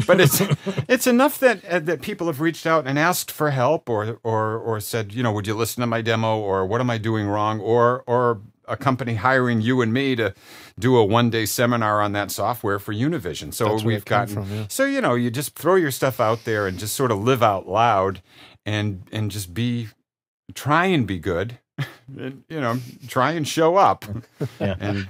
but it's enough that people have reached out and asked for help or said, you know, would you listen to my demo, or what am I doing wrong, or a company hiring you and me to do a one-day seminar on that software for Univision. So That's where we've it came gotten from, yeah. So, you know, you just throw your stuff out there and just sort of live out loud and just try and be good. And, you know, try and show up. Yeah. And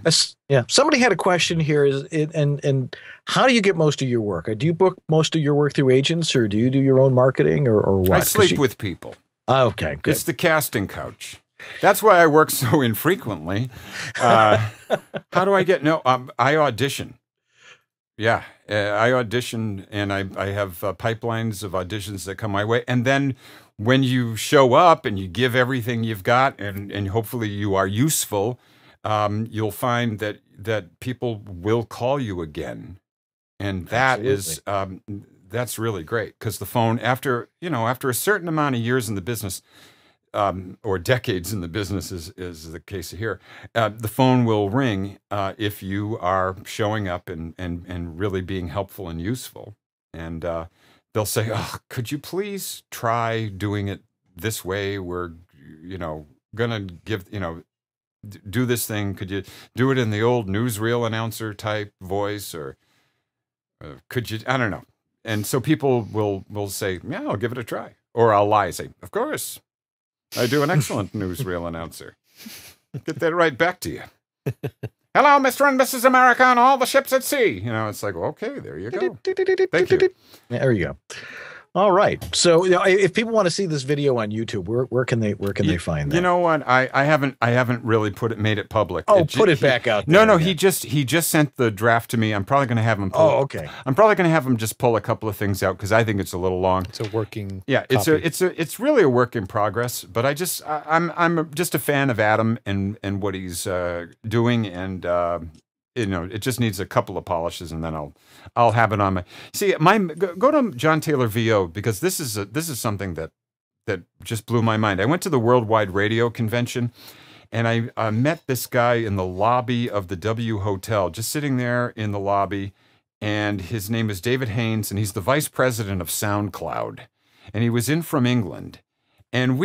Somebody had a question here. And how do you get most of your work? Do you book most of your work through agents, or do you do your own marketing, or what? I sleep with people. Okay, good. It's the casting couch. That's why I work so infrequently. How do I get? No, I audition. Yeah, I audition, and I have pipelines of auditions that come my way, and then when you show up and you give everything you've got, and hopefully you are useful, you'll find that people will call you again, and that is that's really great, because the phone, after a certain amount of years in the business, or decades in the business is the case here, the phone will ring if you are showing up and really being helpful and useful, and they'll say, "Oh, could you please try doing it this way? We're, you know, gonna give, you know, do this thing. Could you do it in the old newsreel announcer type voice, or could you? I don't know." And so people will say, "Yeah, I'll give it a try," or I'll lie and say, "Of course, I do an excellent newsreel announcer. Get that right back to you. Hello, Mr. and Mrs. America and all the ships at sea." You know, it's like, well, okay, there you go. Thank you. There you go. All right. So, you know, if people want to see this video on YouTube, where can they find that? You know what? I haven't really made it public. Oh, put it back out there. No, he just sent the draft to me. I'm probably going to have him pull. Oh, okay. I'm probably going to have him just pull a couple of things out, because I think it's a little long. It's a working copy. It's it's really a work in progress, but I'm just a fan of Adam and what he's doing, and you know, it just needs a couple of polishes, and then I'll have it on my. See, go to John Taylor VO, because this is something that just blew my mind. I went to the Worldwide Radio Convention, and I met this guy in the lobby of the W Hotel, just sitting there in the lobby, and his name is David Haynes, and he's the vice president of SoundCloud, and he was in from England, and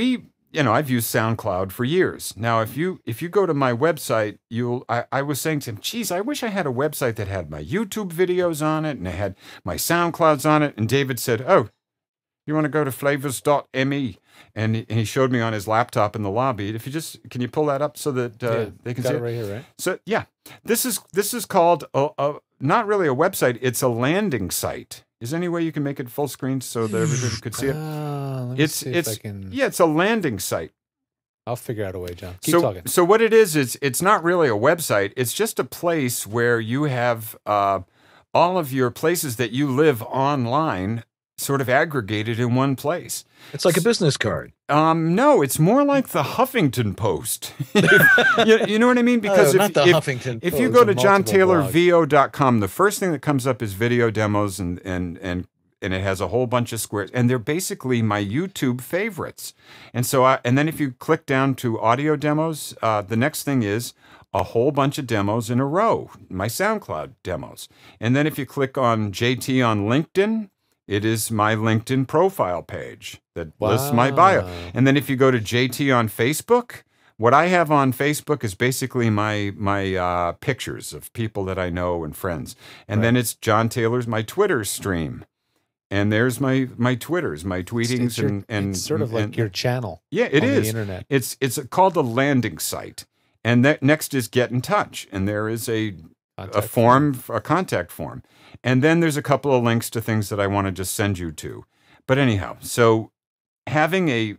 I've used SoundCloud for years. Now, if you go to my website, I was saying to him, geez, I wish I had a website that had my YouTube videos on it and it had my SoundClouds on it. And David said, oh, you want to go to flavors.me? And he showed me on his laptop in the lobby. If you can you pull that up so that they can see it it right here, right? So yeah, this is called not really a website. It's a landing site. Is there any way you can make it full screen so that everybody could see it? Let me see if I can. Yeah, it's a landing site. I'll figure out a way, John. Keep talking. So what it is it's not really a website. It's just a place where you have all of your places that you live online sort of aggregated in one place. It's like a business card. No, it's more like the Huffington Post. you know what I mean? Because if you go to johntaylorvo.com, the first thing that comes up is video demos and and it has a whole bunch of squares, and they're basically my YouTube favorites. And so, and then if you click down to audio demos, the next thing is a whole bunch of demos in a row, my SoundCloud demos. And then if you click on JT on LinkedIn, it is my LinkedIn profile page that lists my bio. And then if you go to JT on Facebook, what I have on Facebook is basically my pictures of people that I know and friends. And then it's John Taylor's, my Twitter stream. And there's my Twitters, my tweetings, and it's sort of like your channel. Yeah, it is. The internet. It's called a landing site. And that next is get in touch. And there is a contact form. And then there's a couple of links to things that I want to just send you to. But anyhow, so having a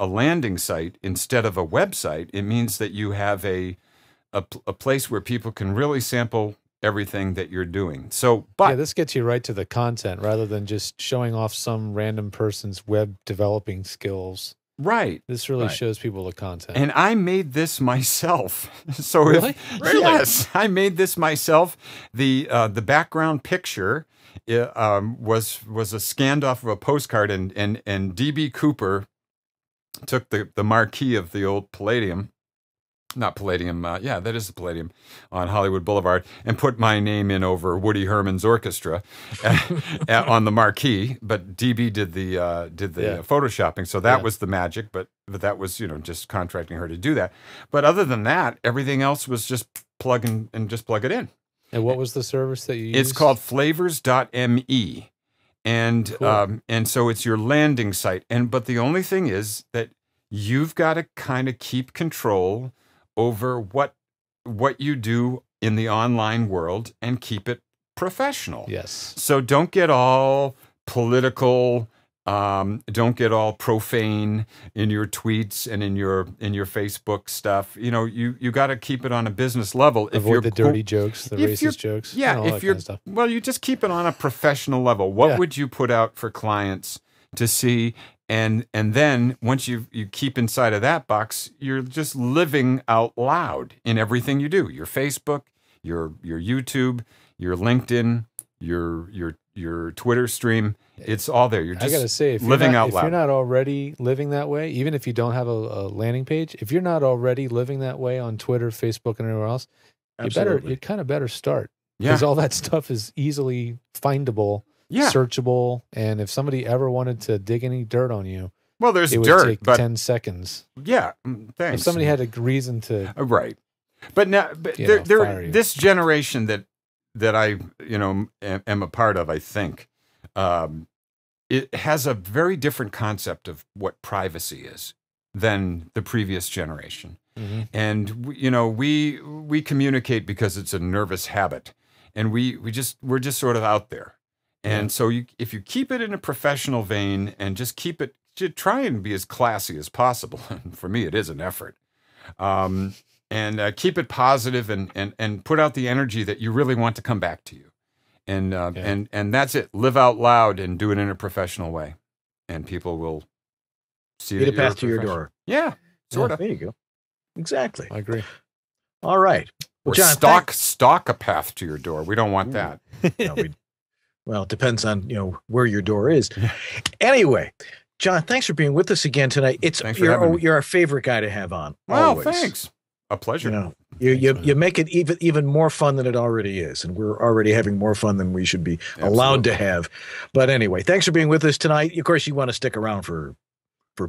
landing site instead of a website, it means that you have a place where people can really sample everything that you're doing. So, but yeah, this gets you right to the content rather than just showing off some random person's web developing skills. Right. This really shows people the content. And I made this myself. So really? Yes, I made this myself. The background picture was a scanned off of a postcard, and DB Cooper took the marquee of the old Palladium. Not Palladium, yeah, that is the Palladium on Hollywood Boulevard, and put my name in over Woody Herman's orchestra on the marquee. But DB did the photoshopping, so that was the magic. But that was just contracting her to do that. But other than that, everything else was just plug it in. And what was the service that you used? It's called flavors.me, and cool. And so it's your landing site. But the only thing is that you've got to kind of keep control over what you do in the online world and keep it professional. Yes. So don't get all political, don't get all profane in your tweets and in your Facebook stuff. You got to keep it on a business level. Avoid the dirty jokes, the racist jokes. Yeah, if you're well, you just keep it on a professional level. What would you put out for clients to see? And then once you keep inside of that box, you're just living out loud in everything you do. Your Facebook, your YouTube, your LinkedIn, your Twitter stream. It's all there. You're just I gotta say, if living out loud. If you're not already living that way, even if you don't have a landing page, if you're not already living that way on Twitter, Facebook, and everywhere else, you kind of better start. Because all that stuff is easily findable. Yeah. Searchable, and if somebody ever wanted to dig any dirt on you, well, there's it would dirt, take but 10 seconds. Yeah, thanks. If somebody had a reason to, right? But now, this generation that I am a part of, I think, it has a very different concept of what privacy is than the previous generation, and we communicate because it's a nervous habit, and we're just sort of out there. And so if you keep it in a professional vein and just try and be as classy as possible. And for me, it is an effort. And keep it positive and put out the energy that you really want to come back to you. And that's it. Live out loud and do it in a professional way. And people will see Get a path to your door. Yeah, sort of. There you go. Exactly. I agree. All right. Well, John, stock a path to your door. We don't want that. No, well, it depends on where your door is. Anyway, John, thanks for being with us again tonight. You're our favorite guy to have on. Well, always. Thanks. A pleasure. You make it even more fun than it already is, and we're already having more fun than we should be allowed to have. But anyway, thanks for being with us tonight. Of course, you want to stick around for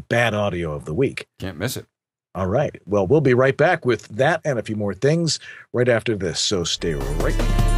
bad audio of the week. Can't miss it. All right. Well, we'll be right back with that and a few more things right after this. So stay right there.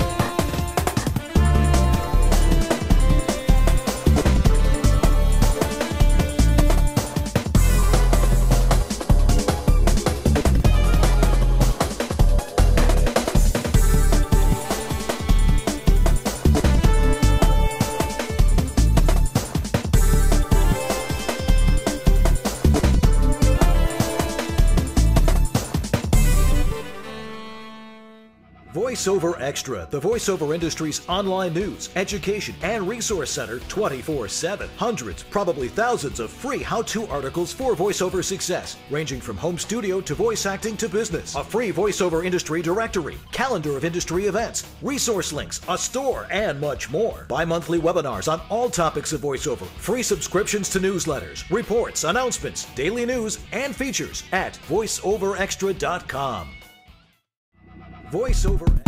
VoiceOver Extra, the voiceover industry's online news, education, and resource center 24/7. Hundreds, probably thousands of free how-to articles for voiceover success, ranging from home studio to voice acting to business. A free voiceover industry directory, calendar of industry events, resource links, a store, and much more. Bi-monthly webinars on all topics of voiceover, free subscriptions to newsletters, reports, announcements, daily news, and features at voiceoverextra.com. VoiceOver.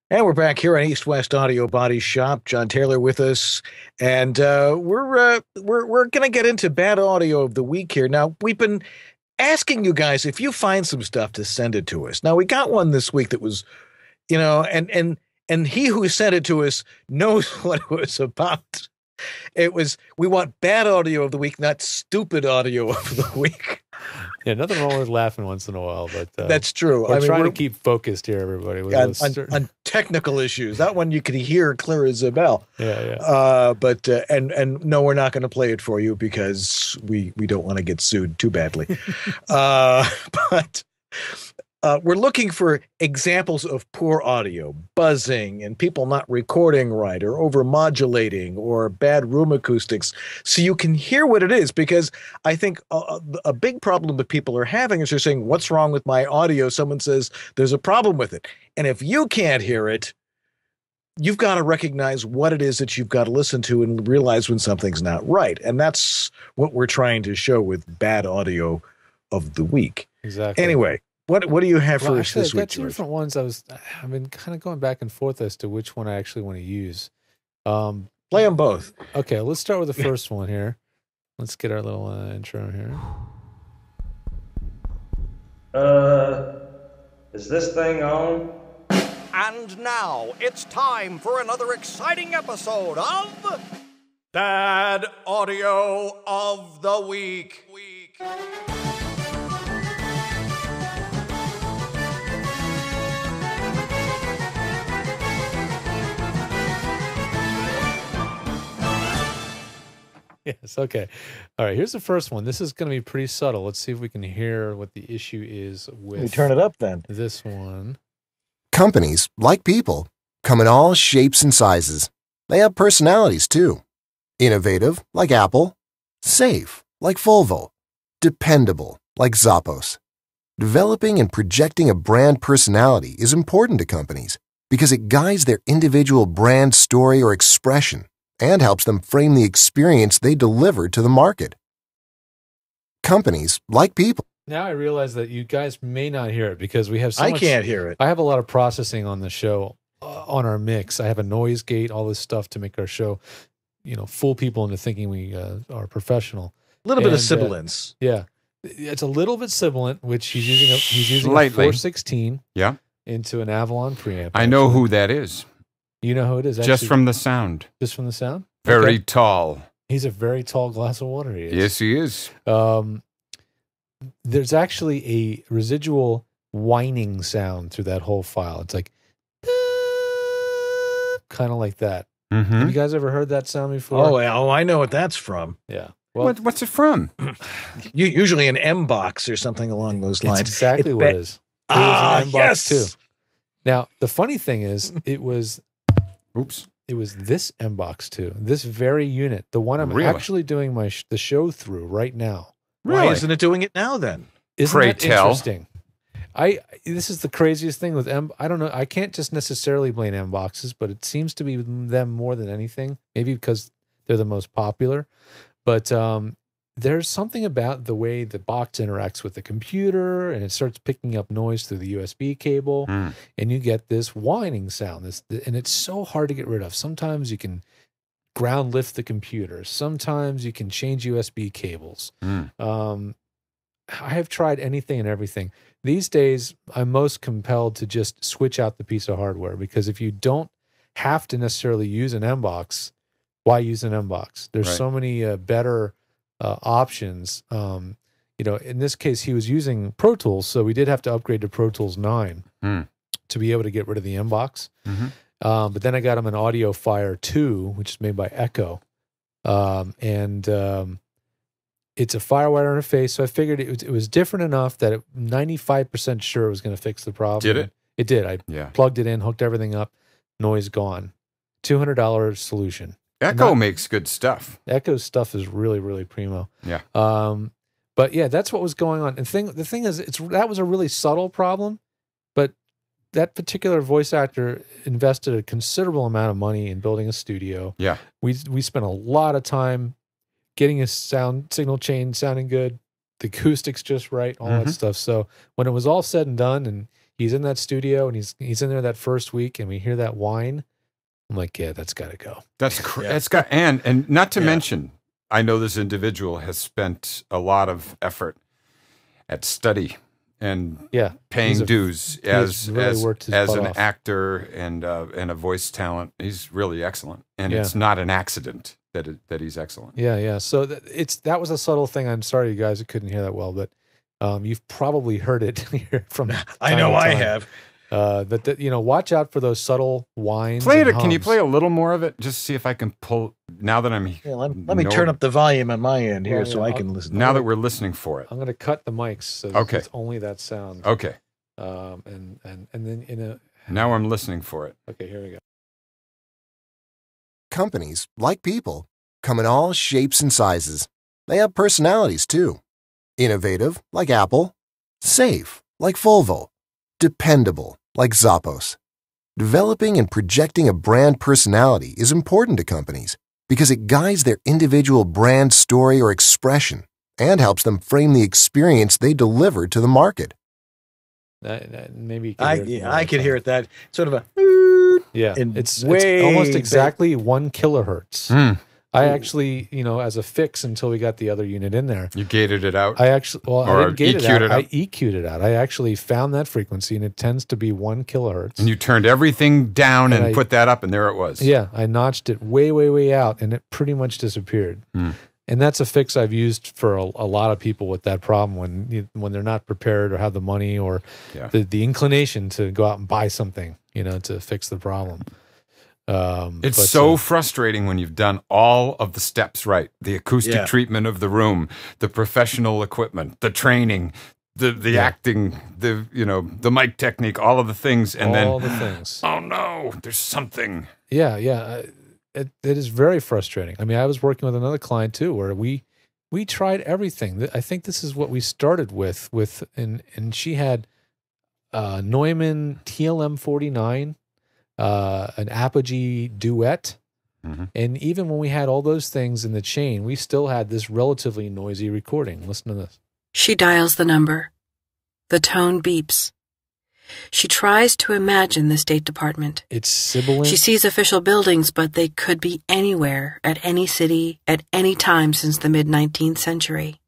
And we're back here on East West Audio Body Shop. John Taylor with us, and we're going to get into bad audio of the week here. Now, we've been asking you guys if you find some stuff to send it to us. Now, we got one this week that was, you know, and he who sent it to us knows what it was about. It was, we want bad audio of the week, not stupid audio of the week. Yeah, nothing wrong with laughing once in a while, but that's true. We're trying to keep focused here, everybody. On technical issues. That one you could hear clear as a bell. Yeah. But no, we're not going to play it for you because we don't want to get sued too badly. But we're looking for examples of poor audio, buzzing, and people not recording right, or over-modulating, or bad room acoustics, so you can hear what it is. Because I think a big problem that people are having is they're saying, what's wrong with my audio? Someone says there's a problem with it. And if you can't hear it, you've got to recognize what it is that you've got to listen to and realize when something's not right. And that's what we're trying to show with bad audio of the week. Exactly. Anyway. What do you have for us this week? I've got two different ones. I've been kind of going back and forth as to which one I actually want to use. Play them both. Okay, let's start with the first one here. Let's get our little intro here. Is this thing on? And now it's time for another exciting episode of Bad Audio of the Week. Yes, okay. All right, here's the first one. This is going to be pretty subtle. Let's see if we can hear what the issue is with We turn it up then. This one. Companies, like people, come in all shapes and sizes. They have personalities, too. Innovative, like Apple. Safe, like Volvo. Dependable, like Zappos. Developing and projecting a brand personality is important to companies because it guides their individual brand story or expression and helps them frame the experience they deliver to the market. Companies, like people. Now I realize that you guys may not hear it because we have so much. I can't hear it. I have a lot of processing on the show, on our mix. I have a noise gate, all this stuff to make our show, fool people into thinking we are professional. A little bit of sibilance. Yeah. It's a little bit sibilant, which he's using a Slightly. 416 into an Avalon preamp. I know who that is. You know who it is? Just from the sound. Just from the sound? Very tall. He's a very tall glass of water. He is. Yes, he is. There's actually a residual whining sound through that whole file. It's like, kind of like that. Mm-hmm. Have you guys ever heard that sound before? Oh, I know what that's from. Yeah. Well, what's it from? Usually an M box or something along those lines. That's exactly what it is. It was an M box yes. too. Now, the funny thing is, it was this M box too. This very unit, the one I'm actually doing the show through right now. Why isn't it doing it now then? Isn't that interesting? This is the craziest thing with M. I don't know. I can't just necessarily blame M boxes, but it seems to be them more than anything. Maybe because they're the most popular. But there's something about the way the box interacts with the computer, and it starts picking up noise through the USB cable, and you get this whining sound. And it's so hard to get rid of. Sometimes you can ground lift the computer. Sometimes you can change USB cables. I have tried anything and everything. These days, I'm most compelled to just switch out the piece of hardware, because if you don't have to necessarily use an M-Box, why use an M-Box? There's so many better options. in this case, he was using Pro Tools, so we did have to upgrade to Pro Tools 9 to be able to get rid of the M-Box. But then I got him an Audio Fire 2, which is made by Echo. It's a FireWire interface, so I figured it was different enough that 95% sure it was going to fix the problem. Did it? It did. I plugged it in, hooked everything up, noise gone. $200 solution. Echo makes good stuff. Echo's stuff is really, really primo. Yeah. But yeah, that's what was going on. And the thing is, that was a really subtle problem, but that particular voice actor invested a considerable amount of money in building a studio. Yeah. We spent a lot of time getting his sound signal chain sounding good, the acoustics just right, all that stuff. So when it was all said and done, and he's in that studio, and he's in there that first week, and we hear that whine, I'm like, yeah, that's got to go. That's got, and not to mention, I know this individual has spent a lot of effort at study and paying dues as an actor and a voice talent. He's really excellent, and it's not an accident that he's excellent. Yeah. So that was a subtle thing. I'm sorry, you guys couldn't hear that well, but you've probably heard it here from. I know I have. But watch out for those subtle whines. Play it. Can you play a little more of it? Just see if I can pull. Now that I'm here, let me turn up the volume on my end here so I can listen. Now that we're listening for it, I'm going to cut the mics so it's only that sound. Okay. And then now I'm listening for it. Okay, here we go. Companies, like people, come in all shapes and sizes. They have personalities too. Innovative, like Apple. Safe, like Volvo. Dependable, like Zappos. Developing and projecting a brand personality is important to companies because it guides their individual brand story or expression and helps them frame the experience they deliver to the market. Maybe I could hear it. That sort of a it's almost exactly 1 kilohertz. I actually, as a fix until we got the other unit in there. You gated it out? I didn't gate it out. I EQ'd it out. I actually found that frequency, and it tends to be 1 kilohertz. And you turned everything down and put that up, and there it was. Yeah, I notched it way, way, way out, and it pretty much disappeared. And that's a fix I've used for a lot of people with that problem when they're not prepared or have the money or the inclination to go out and buy something, to fix the problem. It's so frustrating when you've done all of the steps right. The acoustic treatment of the room, the professional equipment, the training, the acting, the mic technique, all of the things, and oh no, there's something. It is very frustrating. I mean, I was working with another client too, where we tried everything. I think this is what we started with and she had Neumann TLM 49. An Apogee Duet. And even when we had all those things in the chain, we still had this relatively noisy recording. Listen to this. She dials the number. The tone beeps. She tries to imagine the State Department. It's sibilant. She sees official buildings, but they could be anywhere, at any city, at any time since the mid-19th century.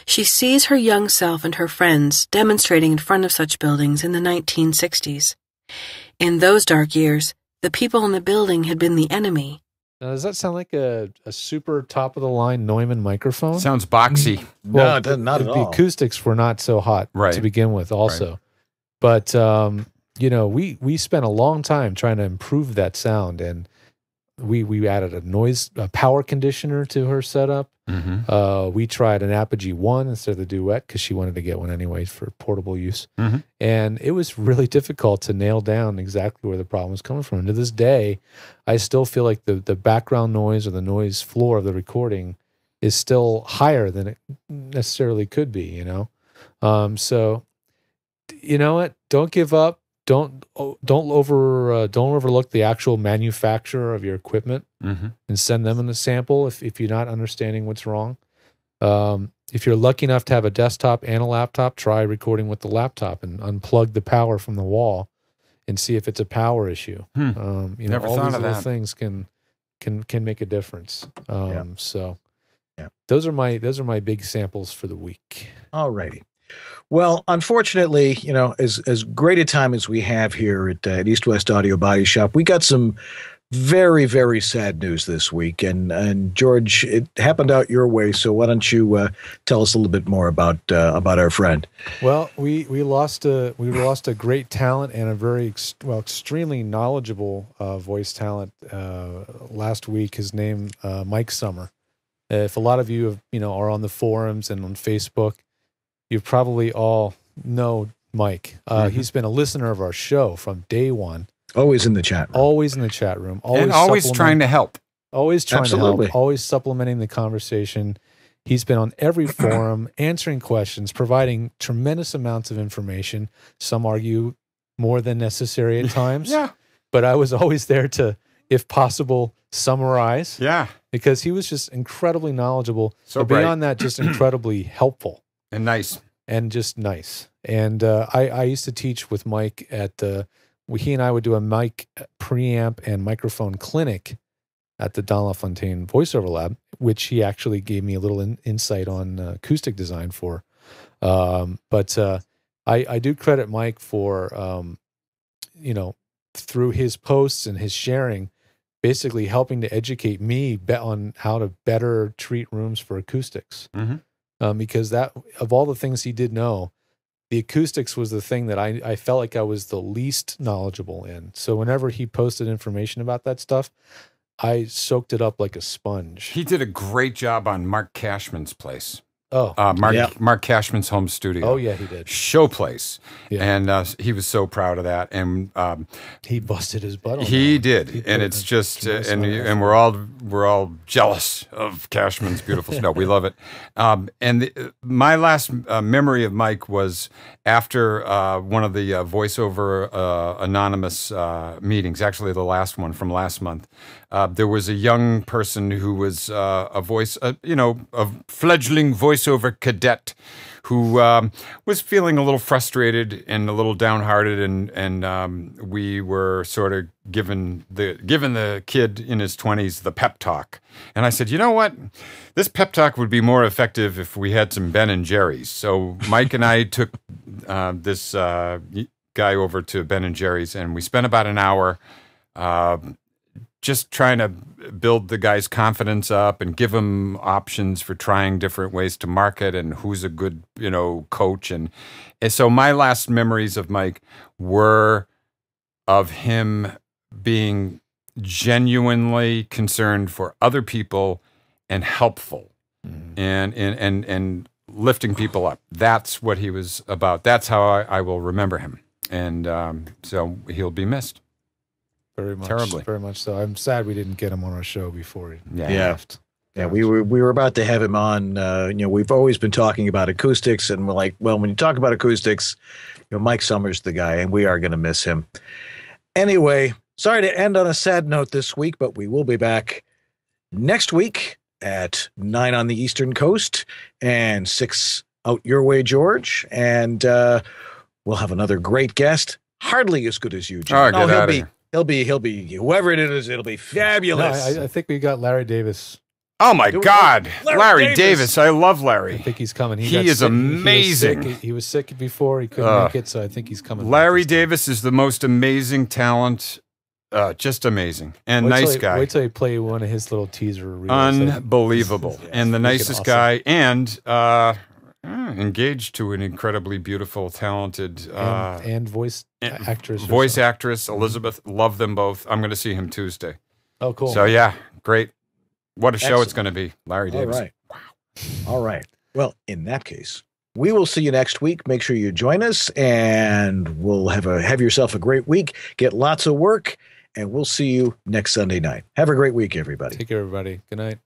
She sees her young self and her friends demonstrating in front of such buildings in the 1960s. In those dark years, the people in the building had been the enemy. Now, does that sound like a super top-of-the-line Neumann microphone? Sounds boxy. Well, no, it doesn't, not at all. The acoustics were not so hot to begin with also. But, we spent a long time trying to improve that sound, and we added a power conditioner to her setup. We tried an Apogee 1 instead of the Duet because she wanted to get one anyway for portable use. And it was really difficult to nail down exactly where the problem was coming from. And to this day, I still feel like the background noise or the noise floor of the recording is still higher than it necessarily could be, So, you know what? Don't give up. Don't overlook the actual manufacturer of your equipment and send them in a sample if you're not understanding what's wrong. If you're lucky enough to have a desktop and a laptop, try recording with the laptop and unplug the power from the wall and see if it's a power issue. Never all thought these of little that. things can make a difference. So those are my big samples for the week. All righty. Well, unfortunately, as great a time as we have here at East West Audio Body Shop, we got some very, very sad news this week. And George, it happened out your way. So why don't you tell us a little bit more about our friend? Well, we lost a great talent and a very extremely knowledgeable voice talent last week. His name Mike Summer. If a lot of you are on the forums and on Facebook, you probably all know Mike. He's been a listener of our show from day one. Always in the chat room. Always in the chat room. Always trying to help. Always trying to help. Always supplementing the conversation. He's been on every forum, answering questions, providing tremendous amounts of information. Some argue more than necessary at times. Yeah. But I was always there to, if possible, summarize. Yeah. Because he was just incredibly knowledgeable. So but beyond that, just incredibly helpful. And nice. And just nice. And I used to teach with Mike at he and I would do a mic preamp and microphone clinic at the Don LaFontaine Voiceover Lab, which he actually gave me a little insight on acoustic design for. But I do credit Mike for, through his posts and his sharing, basically helping to educate me on how to better treat rooms for acoustics. Because that, of all the things he did know, the acoustics was the thing that I felt like I was the least knowledgeable in. So whenever he posted information about that stuff, I soaked it up like a sponge. He did a great job on Mark Cashman's place. Oh, Mark Cashman's home studio. Oh, yeah, he did. Show place. Yeah. And he was so proud of that. And he busted his butt on He that. did. And it's just, and we're all jealous of Cashman's beautiful snow. We love it. My last memory of Mike was after one of the voiceover anonymous meetings, actually the last one from last month. There was a young person who was a fledgling voiceover cadet who was feeling a little frustrated and a little downhearted, and we were sort of given the kid in his 20s the pep talk. And I said, you know what? This pep talk would be more effective if we had some Ben and Jerry's. So Mike and I took this guy over to Ben and Jerry's, and we spent about an hour just trying to build the guy's confidence up and give him options for trying different ways to market and who's a good, coach. And so my last memories of Mike were of him being genuinely concerned for other people and helpful and lifting people up. That's what he was about. That's how I will remember him. And so he'll be missed. Very much, terribly. Very much so. I'm sad we didn't get him on our show before he left. Yeah, we were about to have him on. We've always been talking about acoustics, and we're like, well, when you talk about acoustics, Mike Summers the guy, and we are going to miss him. Anyway, sorry to end on a sad note this week, but we will be back next week at 9 on the Eastern Coast and 6 out your way, George. And we'll have another great guest, hardly as good as you, Jim. Oh, get out of here. He'll be whoever it is. It'll be fabulous. No, I think we got Larry Davis. Oh my God, Larry Davis! I love Larry. I think he's coming. He is amazing. He was sick before, he couldn't make it, so I think he's coming. Larry Davis is the most amazing talent, just amazing and nice guy. Wait till you play one of his little teaser reels. Unbelievable, and the nicest awesome guy, and engaged to an incredibly beautiful, talented and voice actress. Voice actress Elizabeth. Love them both. I'm going to see him Tuesday. Oh, cool. So yeah, great. What a show Excellent. it's going to be. Larry Davis. All right. Wow. All right. Well, in that case, we will see you next week. Make sure you join us, and we'll have yourself a great week. Get lots of work, and we'll see you next Sunday night. Have a great week, everybody. Take care, everybody. Good night.